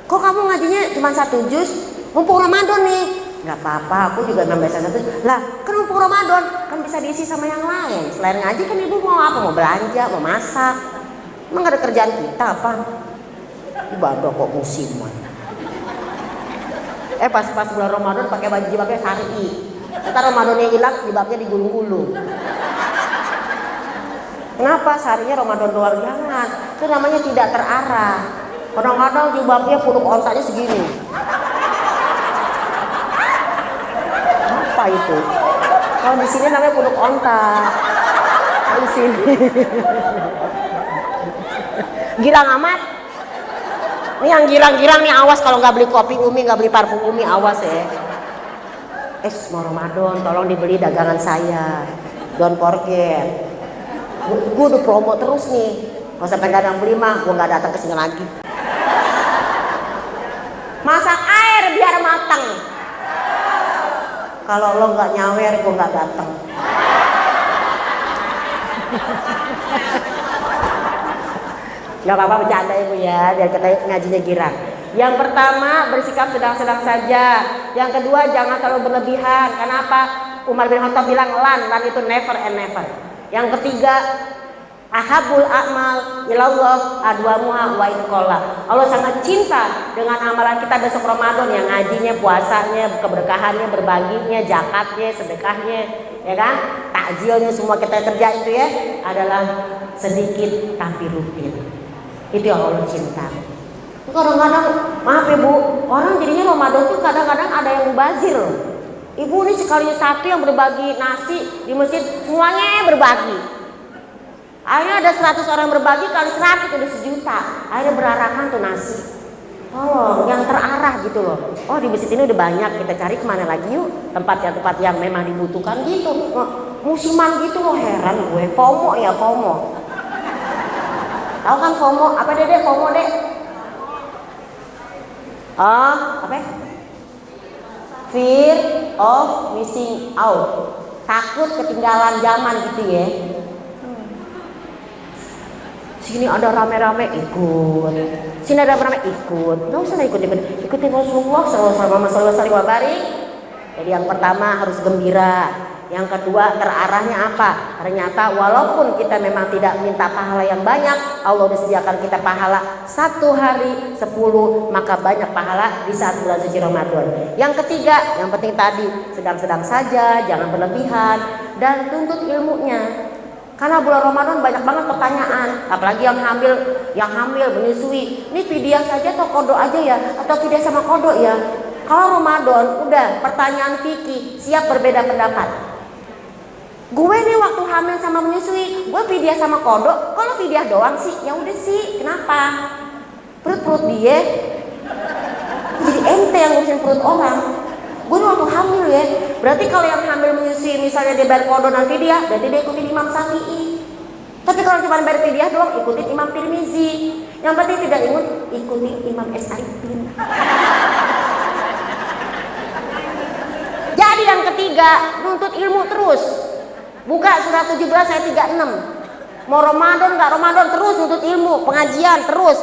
kok kamu ngajinya cuma 1 juz? Mumpung Ramadan nih. Nggak apa-apa, aku juga nambah 1 juz. Lah, kan mumpung Ramadan, kan bisa diisi sama yang lain. Selain ngaji kan ibu mau apa? Mau belanja, mau masak. Emang gak ada kerjaan kita apa? Ibadah kok musiman. Pas bulan Ramadan pakai baju jilbabnya syar'i. Ntar Ramadannya hilang, jilbabnya digulung-gulung. Kenapa syar'inya Ramadan doang? Jangan. Itu namanya tidak terarah. Kadang-kadang jilbabnya punduk ontanya segini. Apa itu? Kalau di sini namanya punduk onta. Di sini. Girang amat. Ini yang girang-girang nih awas kalau nggak beli kopi Umi, nggak beli parfum Umi, awas ya. Mau Ramadan, tolong dibeli dagangan saya. Don't forget. Gue udah promo terus nih. Kalau sampai nggak ada yang beli mah, gue nggak datang ke sini lagi. Masak air biar matang. Kalau lo nggak nyawer, gue nggak datang. Gak apa-apa bercanda ibu ya, biar kita ngajinya girang. Yang pertama bersikap sedang-sedang saja. Yang kedua jangan terlalu berlebihan. Kenapa? Umar bin Khattab bilang lan itu never and never. Yang ketiga ahabul a'mal ilallah adwamuha wa in qalla. Allah sangat cinta dengan amalan kita besok Ramadan, yang ngajinya, puasanya, keberkahannya, berbaginya, zakatnya, sedekahnya, ya kan? Takjilnya semua kita kerja itu ya adalah sedikit tapi rutin. Itu yang Allah cinta. Kadang-kadang maaf ya Bu, orang jadinya Ramadan tuh kadang-kadang ada yang mubazir. Ibu ini sekalinya satu yang berbagi nasi di masjid, semuanya berbagi. Akhirnya ada 100 orang berbagi, kali 100 udah 1 juta. Akhirnya berarakan tuh nasi. Oh, yang terarah gitu loh. Oh, di masjid ini udah banyak, kita cari kemana lagi yuk? Tempat yang memang dibutuhkan gitu. Musiman gitu loh, heran gue. FOMO ya, FOMO. Tahu kan FOMO? Apa deh FOMO deh? Apa? Fear of missing out. Takut ketinggalan zaman gitu ya. Sini ada rame-rame ikut. Sini ada rame ikut. Nggak usah ikutin Rasulullah sallallahu alaihi wasallam. Jadi yang pertama harus gembira. Yang kedua terarahnya apa? Ternyata walaupun kita memang tidak minta pahala yang banyak, Allah sudah sediakan kita pahala 1 hari 10, maka banyak pahala di saat bulan suci Ramadan. Yang ketiga, yang penting tadi sedang-sedang saja, jangan berlebihan, dan tuntut ilmunya. Karena bulan Ramadan banyak banget pertanyaan, apalagi yang hamil menyusui. Ini fidyah saja atau qada aja ya? Atau fidyah sama qada ya? Kalau Ramadan udah pertanyaan fikih, siap berbeda pendapat. Gue nih waktu hamil sama menyusui, gue fidyah sama qada. Kalau fidyah doang sih, ya udah sih, kenapa? Perut dia jadi ente yang ngurusin perut orang. Gue nih waktu hamil ya, berarti kalau yang hamil menyusui misalnya dia bayar qada dan fidyah, berarti dia ikutin Imam Syafi'i. Tapi kalau cuma bayar fidyah doang, ikutin Imam Tirmizi. Yang penting tidak ikutin Imam Syafi'i. Jadi yang ketiga, nuntut ilmu terus. Buka surat 17 ayat 36. Mau Ramadan nggak Ramadan, terus nuntut ilmu, pengajian terus.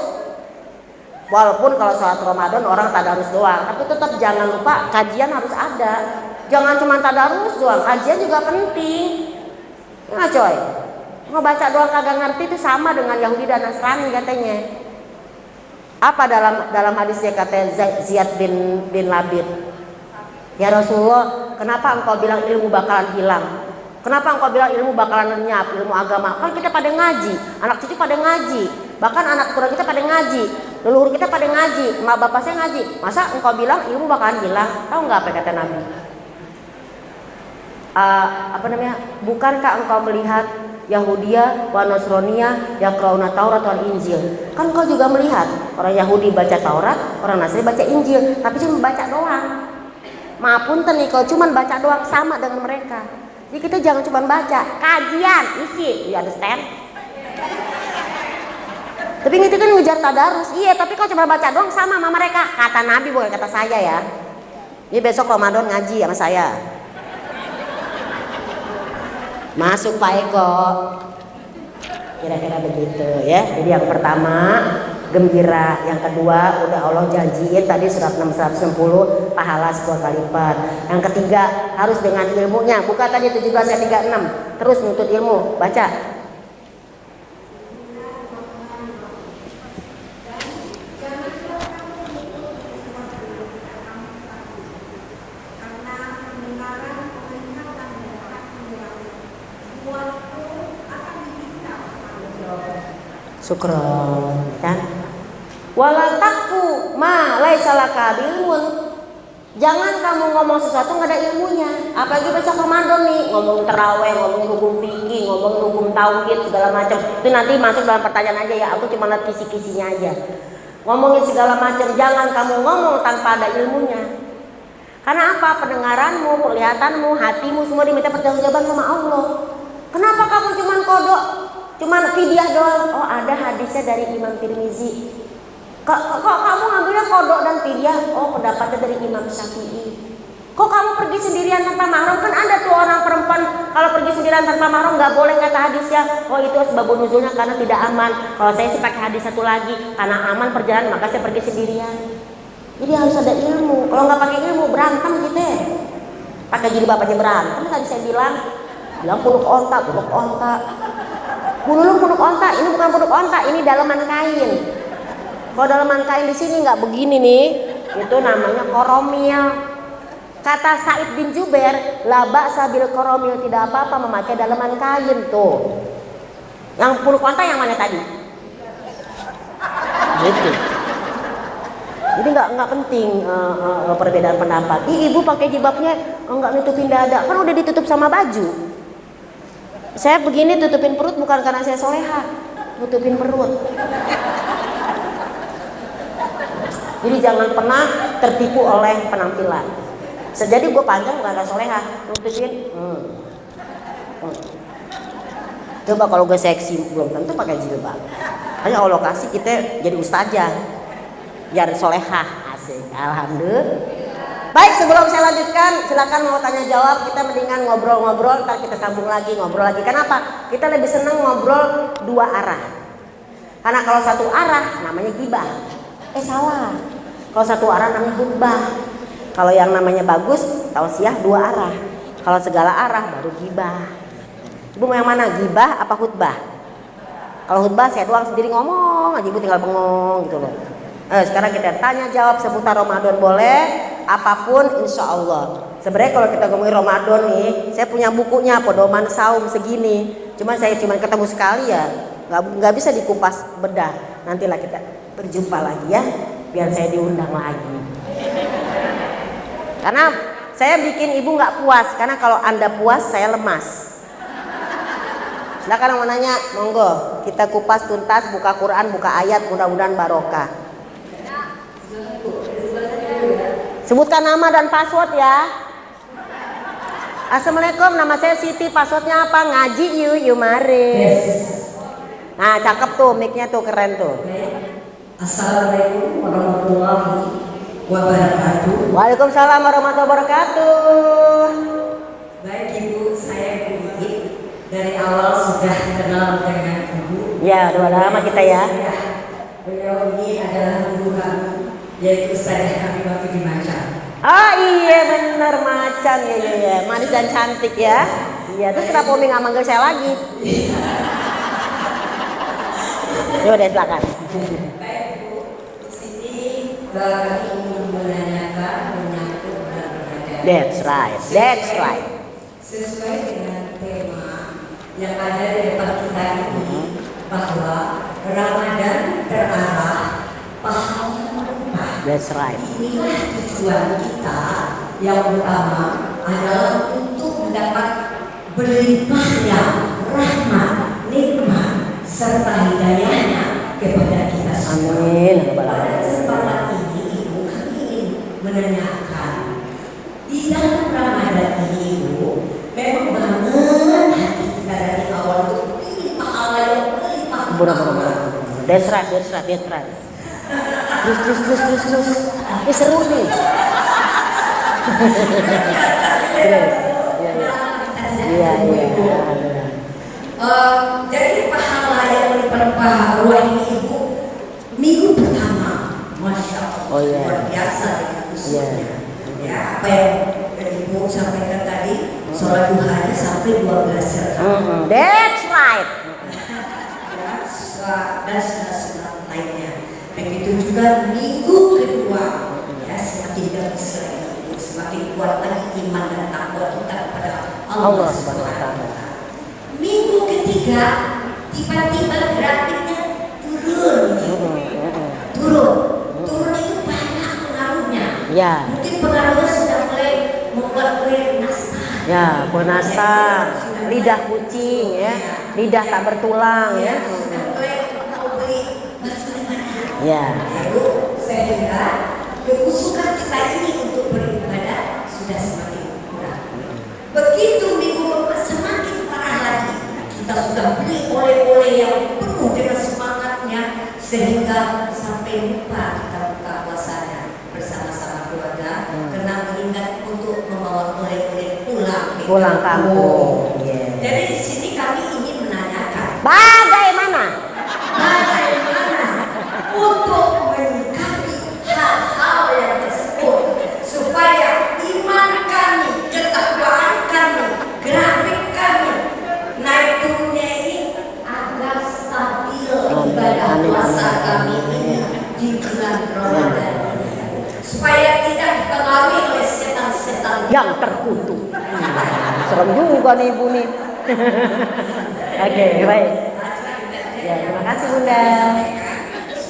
Walaupun kalau saat Ramadan orang tadarus doang, tapi tetap jangan lupa kajian harus ada. Jangan cuma tadarus doang, kajian juga penting. Nggak coy, mau baca doang kagak ngerti itu sama dengan Yahudi dan Nasrani katanya. Apa dalam hadisnya kata Ziyad bin Labid? Ya Rasulullah, kenapa engkau bilang ilmu bakalan hilang? Kenapa engkau bilang ilmu bakalan lenyap, ilmu agama? Kan kita pada ngaji, anak cucu pada ngaji, bahkan anak keturunan kita pada ngaji. Leluhur kita pada ngaji, emak bapak saya ngaji. Masa engkau bilang ilmu bakalan hilang? Tahu nggak apa kata Nabi? Bukankah engkau melihat Yahudia wa Nasrania yaqrauna Taurat wal Injil? Kan engkau juga melihat orang Yahudi baca Taurat, orang Nasrani baca Injil, tapi cuma baca doang. Maapunten nih, kalau cuma baca doang sama dengan mereka. Jadi kita jangan cuma baca, kajian isi, you understand? Tapi itu kan ngejar tadarus, iya. Tapi kalau cuma baca doang sama mereka, kata Nabi bukan kata saya ya. Ini besok Ramadan ngaji sama saya. Masuk Pak Eko. Kira-kira begitu ya. Jadi yang pertama gembira, yang kedua udah Allah janjiin tadi surat 660 pahala 10 kali lipat. Yang ketiga harus dengan ilmunya. Buka tadi 17 ayat 36. Terus nuntut ilmu, baca. Syukron kan? Wala takfu ma laisa laka ilmun. Jangan kamu ngomong sesuatu nggak ada ilmunya. Apalagi besok Ramadan nih, ngomong terawih, ngomong hukum fikih, ngomong hukum tauhid segala macam. Itu nanti masuk dalam pertanyaan aja ya. Aku cuma lihat kisi-kisinya aja. Ngomongin segala macam, jangan kamu ngomong tanpa ada ilmunya. Karena apa? Pendengaranmu, penglihatanmu, hatimu semua diminta pertanggungjawaban sama Allah. Kenapa kamu cuma kodok? Cuman fidyah doang. Oh, ada hadisnya dari Imam Tirmizi. Kok kamu ngambilnya kodok dan fidyah? Oh, pendapatnya dari Imam Syafi'i. Kok kamu pergi sendirian tanpa mahram? Kan ada tuh orang perempuan kalau pergi sendirian tanpa mahram nggak boleh kata hadisnya. Oh, itu sebab nuzulnya karena tidak aman. Kalau saya sih pakai hadis satu lagi, karena aman perjalanan maka saya pergi sendirian. Jadi harus ada ilmu. Kalau nggak pakai ilmu berantem gitu. Pakai jilbab aja berantem. Tadi saya bilang punuk onta. Punuk onta, ini bukan punuk onta, ini dalaman kain. Kalau dalaman kain di sini nggak begini nih, itu namanya koromil. Kata Said bin Jubair, laba sabil koromil, tidak apa-apa memakai dalaman kain tuh. Yang punuk onta yang mana tadi? Gitu. Jadi nggak penting perbedaan pendapat. Ibu pakai jilbabnya nggak nutupin dada, kan udah ditutup sama baju. Saya begini tutupin perut bukan karena saya soleha, tutupin perut. Jadi jangan pernah tertipu oleh penampilan. Sejadi gue panjang bukan karena soleha, tutupin. Coba kalau gue seksi belum tentu pakai jilbab. Hanya Allah kasih kita jadi ustazah, biar soleha, asik. Alhamdulillah. Baik, sebelum saya lanjutkan, silakan mau tanya jawab. Kita mendingan ngobrol-ngobrol, ntar kita sambung lagi, ngobrol lagi. Kenapa? Kita lebih senang ngobrol dua arah. Karena kalau satu arah namanya gibah. Salah. Kalau satu arah namanya khutbah. Kalau yang namanya bagus, tausiah dua arah. Kalau segala arah baru gibah. Ibu mau yang mana? Gibah apa khutbah? Kalau khutbah saya doang sendiri ngomong, aja ibu tinggal bengong gitu loh. Sekarang kita tanya jawab seputar Ramadan boleh. Apapun insya Allah. Sebenarnya kalau kita ngomongin Ramadan nih, saya punya bukunya pedoman saum segini. Saya cuma ketemu sekali ya, nggak bisa dikupas bedah. Nantilah kita berjumpa lagi ya, biar saya diundang lagi. Karena saya bikin ibu nggak puas, karena kalau anda puas saya lemas. Silakan mau nanya, monggo. Kita kupas tuntas, buka Quran, buka ayat, mudah-mudahan barokah. Sebutkan nama dan password ya. Assalamualaikum, nama saya Siti, passwordnya apa? Ngaji yuk mari. Nah cakep tuh, mic-nya tuh keren tuh. Assalamualaikum warahmatullahi wabarakatuh. Waalaikumsalam warahmatullahi wabarakatuh. Baik Ibu, saya Ibu. Dari awal sudah kenal dengan Ibu. Ya, udah lama kita ya. Beliau ini adalah guru kami, yaitu Ustazah Habibah di Macan. Oh iya bener Macan ya, manis dan cantik ya. Iya, terus kenapa Umi nggak manggil saya lagi? Yaudah silakan. Baik Ibu, di sini kami ingin menanyakan menyangkut berbeda. That's right. Sesuai dengan tema yang ada di depan kita ini, bahwa Ramadan terarah, pahala That's right. Inilah tujuan kita yang utama adalah untuk mendapat berlimpahnya rahmat, nikmat serta hidayahnya kepada kita semua. Amin. Pada kesempatan ini Ibu kami ingin menanyakan, di dalam Ramadan ini Ibu, memang banget hati kita dari awal itu ingin pahala yang berlimpah. That's right. Terus. Ini seru nih. Iya. Jadi pahala yang berlimpah ruah ini Ibu, minggu pertama, Masya Allah, Oh, iya. luar biasa dengan usulnya. Ya, apa yang Ibu sampaikan tadi, sholat duhanya sampai 12 rakaat. That's right. Dan sunat-sunat lainnya. Begitu juga minggu kedua, ya, semakin bagus lagi, semakin kuat lagi iman dan takwa kita kepada Allah Subhanahu wa Ta'ala. Minggu ketiga, tiba-tiba grafiknya turun. Turun itu banyak pengaruhnya. Ya. Mungkin pengaruhnya sudah mulai membuat kue nastar. Ya, kue nastar, lidah kucing ya, lidah tak bertulang ya. Ya. Lalu saya kira kekhusukan kita ini untuk beribadah sudah semakin kurang. Begitu minggu semakin parah lagi, kita sudah beli oleh-oleh yang penuh dengan semangatnya sehingga sampai lupa kita buka puasanya bersama-sama keluarga karena mengingat untuk membawa oleh-oleh pulang kampung. Yeah. Jadi di sini kami ingin menanyakan Bagaimana untuk menyikapi hal-hal yang tersebut supaya iman kami, ketakwaan kami, grafik kami naik turunnya ini agar stabil ibadah puasa kami ini di bulan Ramadan ini, supaya tidak dipengaruhi oleh setan-setan yang terkutuk. Serem juga nih Ibu nih. Oke, baik. Ya, terima kasih Bunda.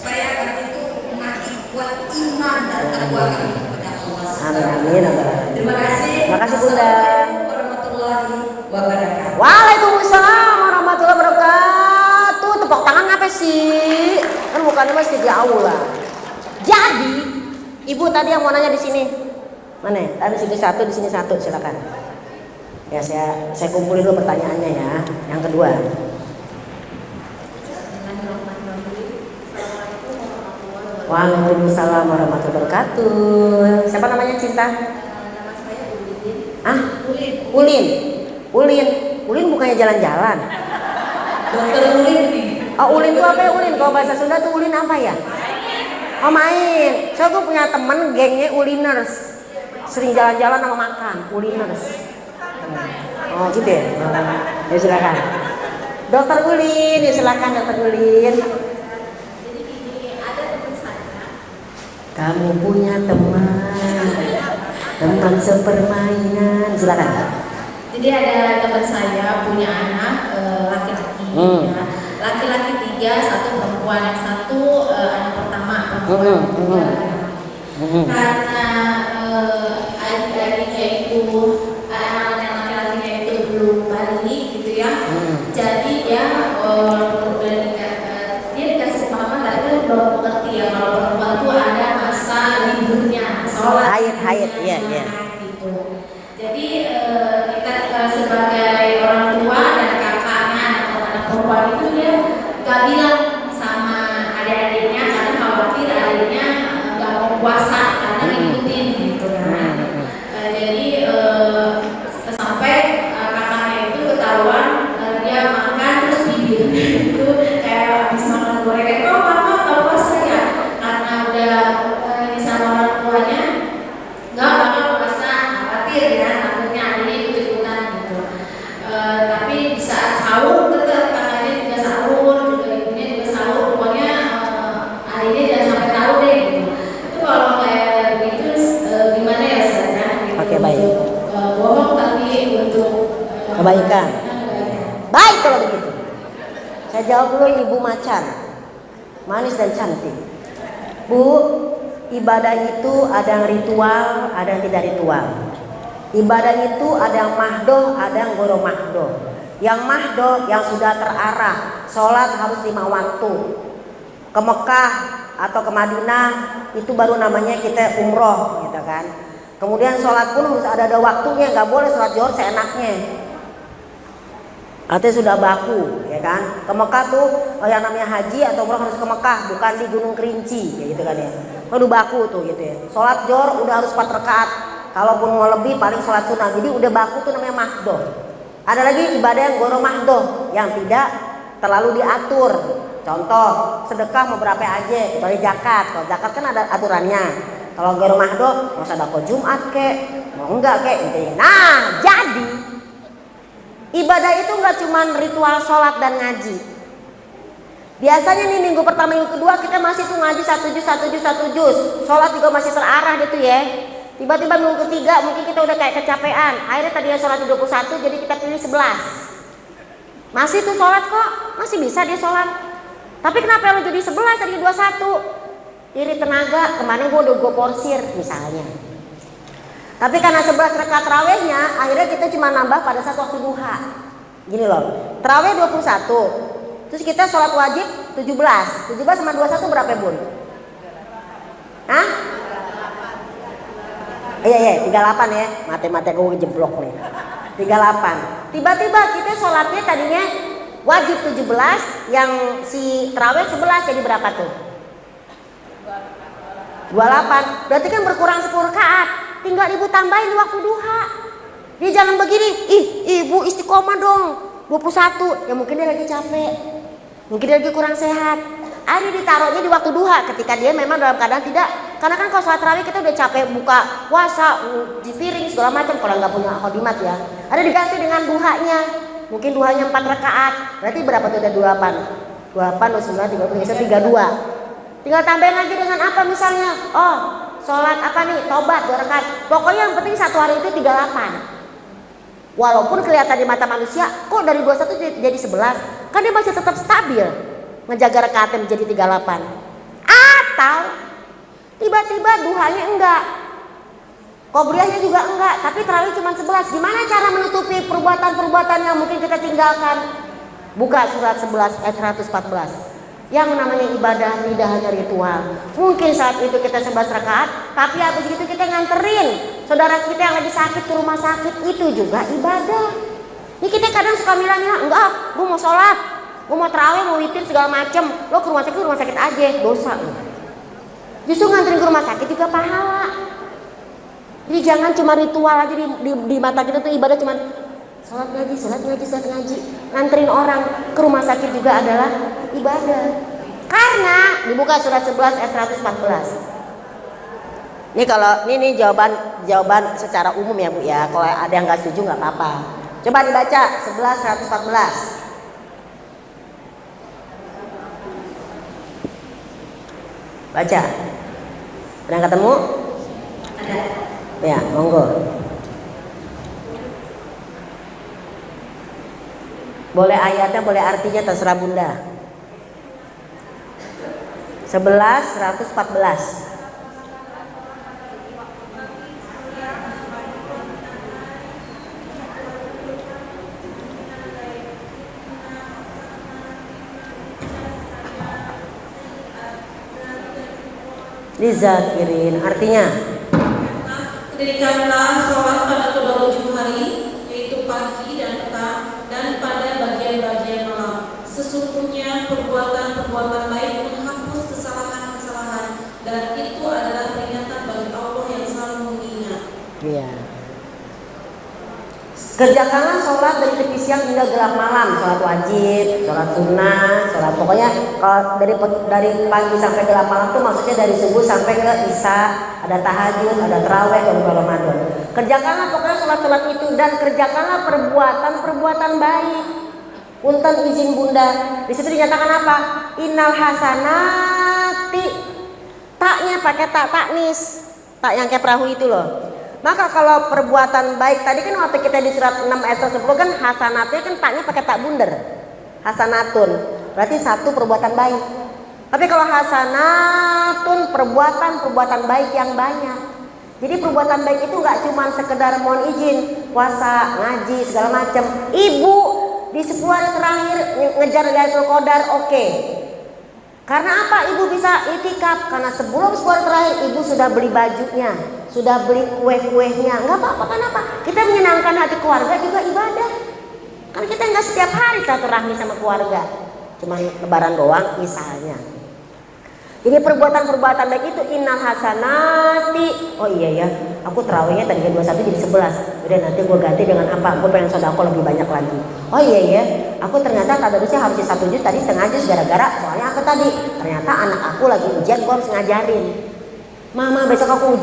supaya kami itu makin kuat iman dan takwa kami kepada Allah. Amin. Terima kasih. Terima kasih Bunda. Assalamualaikum warahmatullahi wabarakatuh. Waalaikumsalam warahmatullahi wabarakatuh. Tepuk tangan apa sih? Kan bukannya mesti di aula. Jadi, Ibu tadi yang mau nanya di sini. Mana? Tadi sini satu, di sini satu, silakan. Ya, saya kumpulin dulu pertanyaannya ya. Yang kedua. Waalaikumsalam warahmatullahi wabarakatuh. Siapa namanya Cinta? Nama saya Ulin. Ah? Ulin bukannya jalan-jalan. Dokter Ulin nih. Oh, Ulin itu apa ya Ulin? Kalau bahasa Sunda tuh Ulin apa ya? Oh, main. Saya tuh punya temen gengnya Uliners. Sering jalan-jalan sama makan, Uliners. Oh, gitu ya? Ya silakan. Dokter Ulin, ya silakan Dokter Ulin. Jadi gini, ada teman saya. Kamu punya teman sepermainan, silakan. Jadi ada teman saya punya anak laki-laki, ya. Laki-laki 3, 1 perempuan, yang 1 anak pertama perempuan. Karena adik-adiknya itu anak yang laki-lakinya itu belum balik gitu ya. Jadi dia dikasih pemahaman tapi belum mengerti ya kalau perempuan itu ada masa liburnya, sholat Haid, iya. gitu. Jadi kita sebagai orang tua dan kakaknya atau anak perempuan itu dia gak bilang sama adik-adiknya karena khawatir adiknya gak mau puasa karena ngikutin gitu kan. Jadi sampai kakaknya itu ketahuan dia makan terus bibirnya itu kayak habis makan gorengan. Oh mama gak puasa ya? Karena udah ini sama orang tuanya gak bakal puasa, khawatir ya, takutnya adiknya ikut-ikutan gitu. Tapi di saat sahur tetap kakaknya juga sahur, juga ibunya juga sahur, pokoknya adiknya jangan sampai tahu deh gitu. Itu kalau kayak begitu gimana ya saja gitu. Oke, baik. Bohong tapi untuk Kebaikan. Baik kalau begitu. Saya jawab dulu Ibu Macan. Manis dan cantik. Bu, ibadah itu ada yang ritual, ada yang tidak ritual. Ibadah itu ada yang mahdoh, ada yang goro mahdoh. Yang mahdoh yang sudah terarah, sholat harus 5 waktu. Ke Mekah atau ke Madinah itu baru namanya kita umroh, gitu kan. Kemudian sholat pun harus ada waktunya, nggak boleh sholat zuhur seenaknya. Artinya sudah baku, ya kan. Ke Mekah tuh yang namanya haji atau umroh harus ke Mekah, bukan di Gunung Kerinci, ya gitu kan ya. Udah baku tuh gitu ya. Sholat zuhur udah harus 4 rakaat. Kalaupun mau lebih paling sholat sunnah. Jadi udah baku tuh namanya mahdoh. Ada lagi ibadah yang goro mahdoh yang tidak terlalu diatur. Contoh sedekah mau berapa aja, kecuali zakat. Kalau zakat kan ada aturannya. Kalau goro mahdoh mau sedekah Jumat kek, mau enggak kek gitu ya. Nah jadi ibadah itu enggak cuma ritual sholat dan ngaji. Biasanya nih minggu pertama minggu kedua kita masih tuh ngaji 1 juz. Sholat juga masih terarah gitu ya. Tiba-tiba minggu ketiga mungkin kita udah kayak kecapean. Akhirnya tadinya sholat 21 jadi kita pilih 11. Masih tuh sholat kok, masih bisa dia sholat. Tapi kenapa lo jadi 11 tadi 21? Iri tenaga, kemarin gue porsir misalnya. Tapi karena 11 rakaat tarawihnya, akhirnya kita cuma nambah pada saat waktu duha. Gini loh, tarawih 21. Terus kita sholat wajib 17. 17 sama 21 berapa bun? Hah? Iya 38 ya. Matematika gue jeblok nih. 38. Tiba-tiba kita sholatnya tadinya wajib 17, yang si tarawih 11 jadi berapa tuh? 28. Berarti kan berkurang 10 rakaat. Tinggal ibu tambahin di waktu duha. Dia jangan begini, ibu istiqomah dong 21. Ya mungkin dia lagi capek, mungkin dia lagi kurang sehat. Ada ditaruhnya di waktu duha ketika dia memang dalam keadaan tidak. Karena kan kalau sholat tarawih kita udah capek buka puasa, di piring segala macam. Kalau nggak punya khodimat ya, ada diganti dengan duhanya. Mungkin duhanya 4 rakaat. Berarti berapa tuh? Udah 28, 29, 30, 32. Tinggal tambahin lagi dengan apa misalnya? Oh, sholat apa nih? Tobat 2 rakaat. Pokoknya yang penting satu hari itu 38. Walaupun kelihatan di mata manusia, kok dari 21 jadi 11? Kan dia masih tetap stabil ngejaga rakaatnya menjadi 38. Atau tiba-tiba duhanya enggak, qobliyahnya juga enggak, tapi tarawih cuma 11. Gimana cara menutupi perbuatan-perbuatan yang mungkin kita tinggalkan? Buka surat 11 ayat 114. Yang namanya ibadah tidak hanya ritual. Mungkin saat itu kita 11 rakaat, tapi habis itu kita nganterin saudara kita yang lagi sakit ke rumah sakit, itu juga ibadah. Ini kita kadang suka bilang, enggak, gue mau sholat, gue mau tarawih, mau witir segala macem. Lo ke rumah sakit aja, dosa lo. Justru nganterin ke rumah sakit juga pahala. Jadi jangan cuma ritual aja di mata kita tuh ibadah cuma sholat ngaji. Nganterin orang ke rumah sakit juga adalah ibadah. Karena dibuka surat 11 ayat 114. Ini kalau ini jawaban secara umum ya Bu ya. Kalau ada yang nggak setuju nggak apa-apa. Coba dibaca 11 114. Baca. Pernah ketemu? Ada. Ya, monggo. Boleh ayatnya, boleh artinya, terserah Bunda. 11 114. Dizakirin, artinya dirikanlah sholat pada kedua ujung hari, yaitu pagi dan petang, dan pada bagian-bagian malam. Sesungguhnya perbuatan-perbuatan baik menghapus kesalahan-kesalahan, dan itu adalah peringatan bagi Allah yang selalu mengingat. iya. Kerjakanlah sholat dari tepi siang hingga gelap malam. Sholat wajib, sholat sunnah, sholat pokoknya kalau dari pagi sampai gelap malam tuh maksudnya dari subuh sampai ke isya. Ada tahajud, ada tarawih, dan Ramadan. Kerjakanlah pokoknya sholat-sholat itu, dan kerjakanlah perbuatan-perbuatan baik. Punten izin Bunda. Di situ dinyatakan apa? Innal hasanati. Taknya pakai tak taknis. Tak yang kayak perahu itu loh. Maka kalau perbuatan baik tadi kan waktu kita di surat 6 ayat 10 kan hasanatnya kan taknya pakai tak bunder. Hasanatun. Berarti satu perbuatan baik. Tapi kalau hasanatun, perbuatan baik yang banyak. Jadi perbuatan baik itu nggak cuma sekedar mohon izin, puasa, ngaji, segala macam. Ibu di 10 hari terakhir ngejar Lailatul Qadar, oke. Karena apa ibu bisa itikaf? Karena sebelum 10 hari terakhir ibu sudah beli bajunya, sudah beli kue-kuehnya. Nggak apa-apa, kenapa? Kita menyenangkan hati keluarga juga ibadah. Kan kita nggak setiap hari silaturahmi sama keluarga, cuma lebaran doang misalnya. Jadi perbuatan-perbuatan baik itu innal hasanati. Oh iya ya, aku terawihnya tadi 21 jadi 11. Udah nanti gue ganti dengan apa? Gue pengen sedekah lebih banyak lagi. Oh iya ya, aku ternyata tadarusnya harusnya 1 juz, tadi setengah juz gara-gara soalnya aku tadi ternyata anak aku lagi ujian, gue harus ngajarin. Mama besok aku ujian.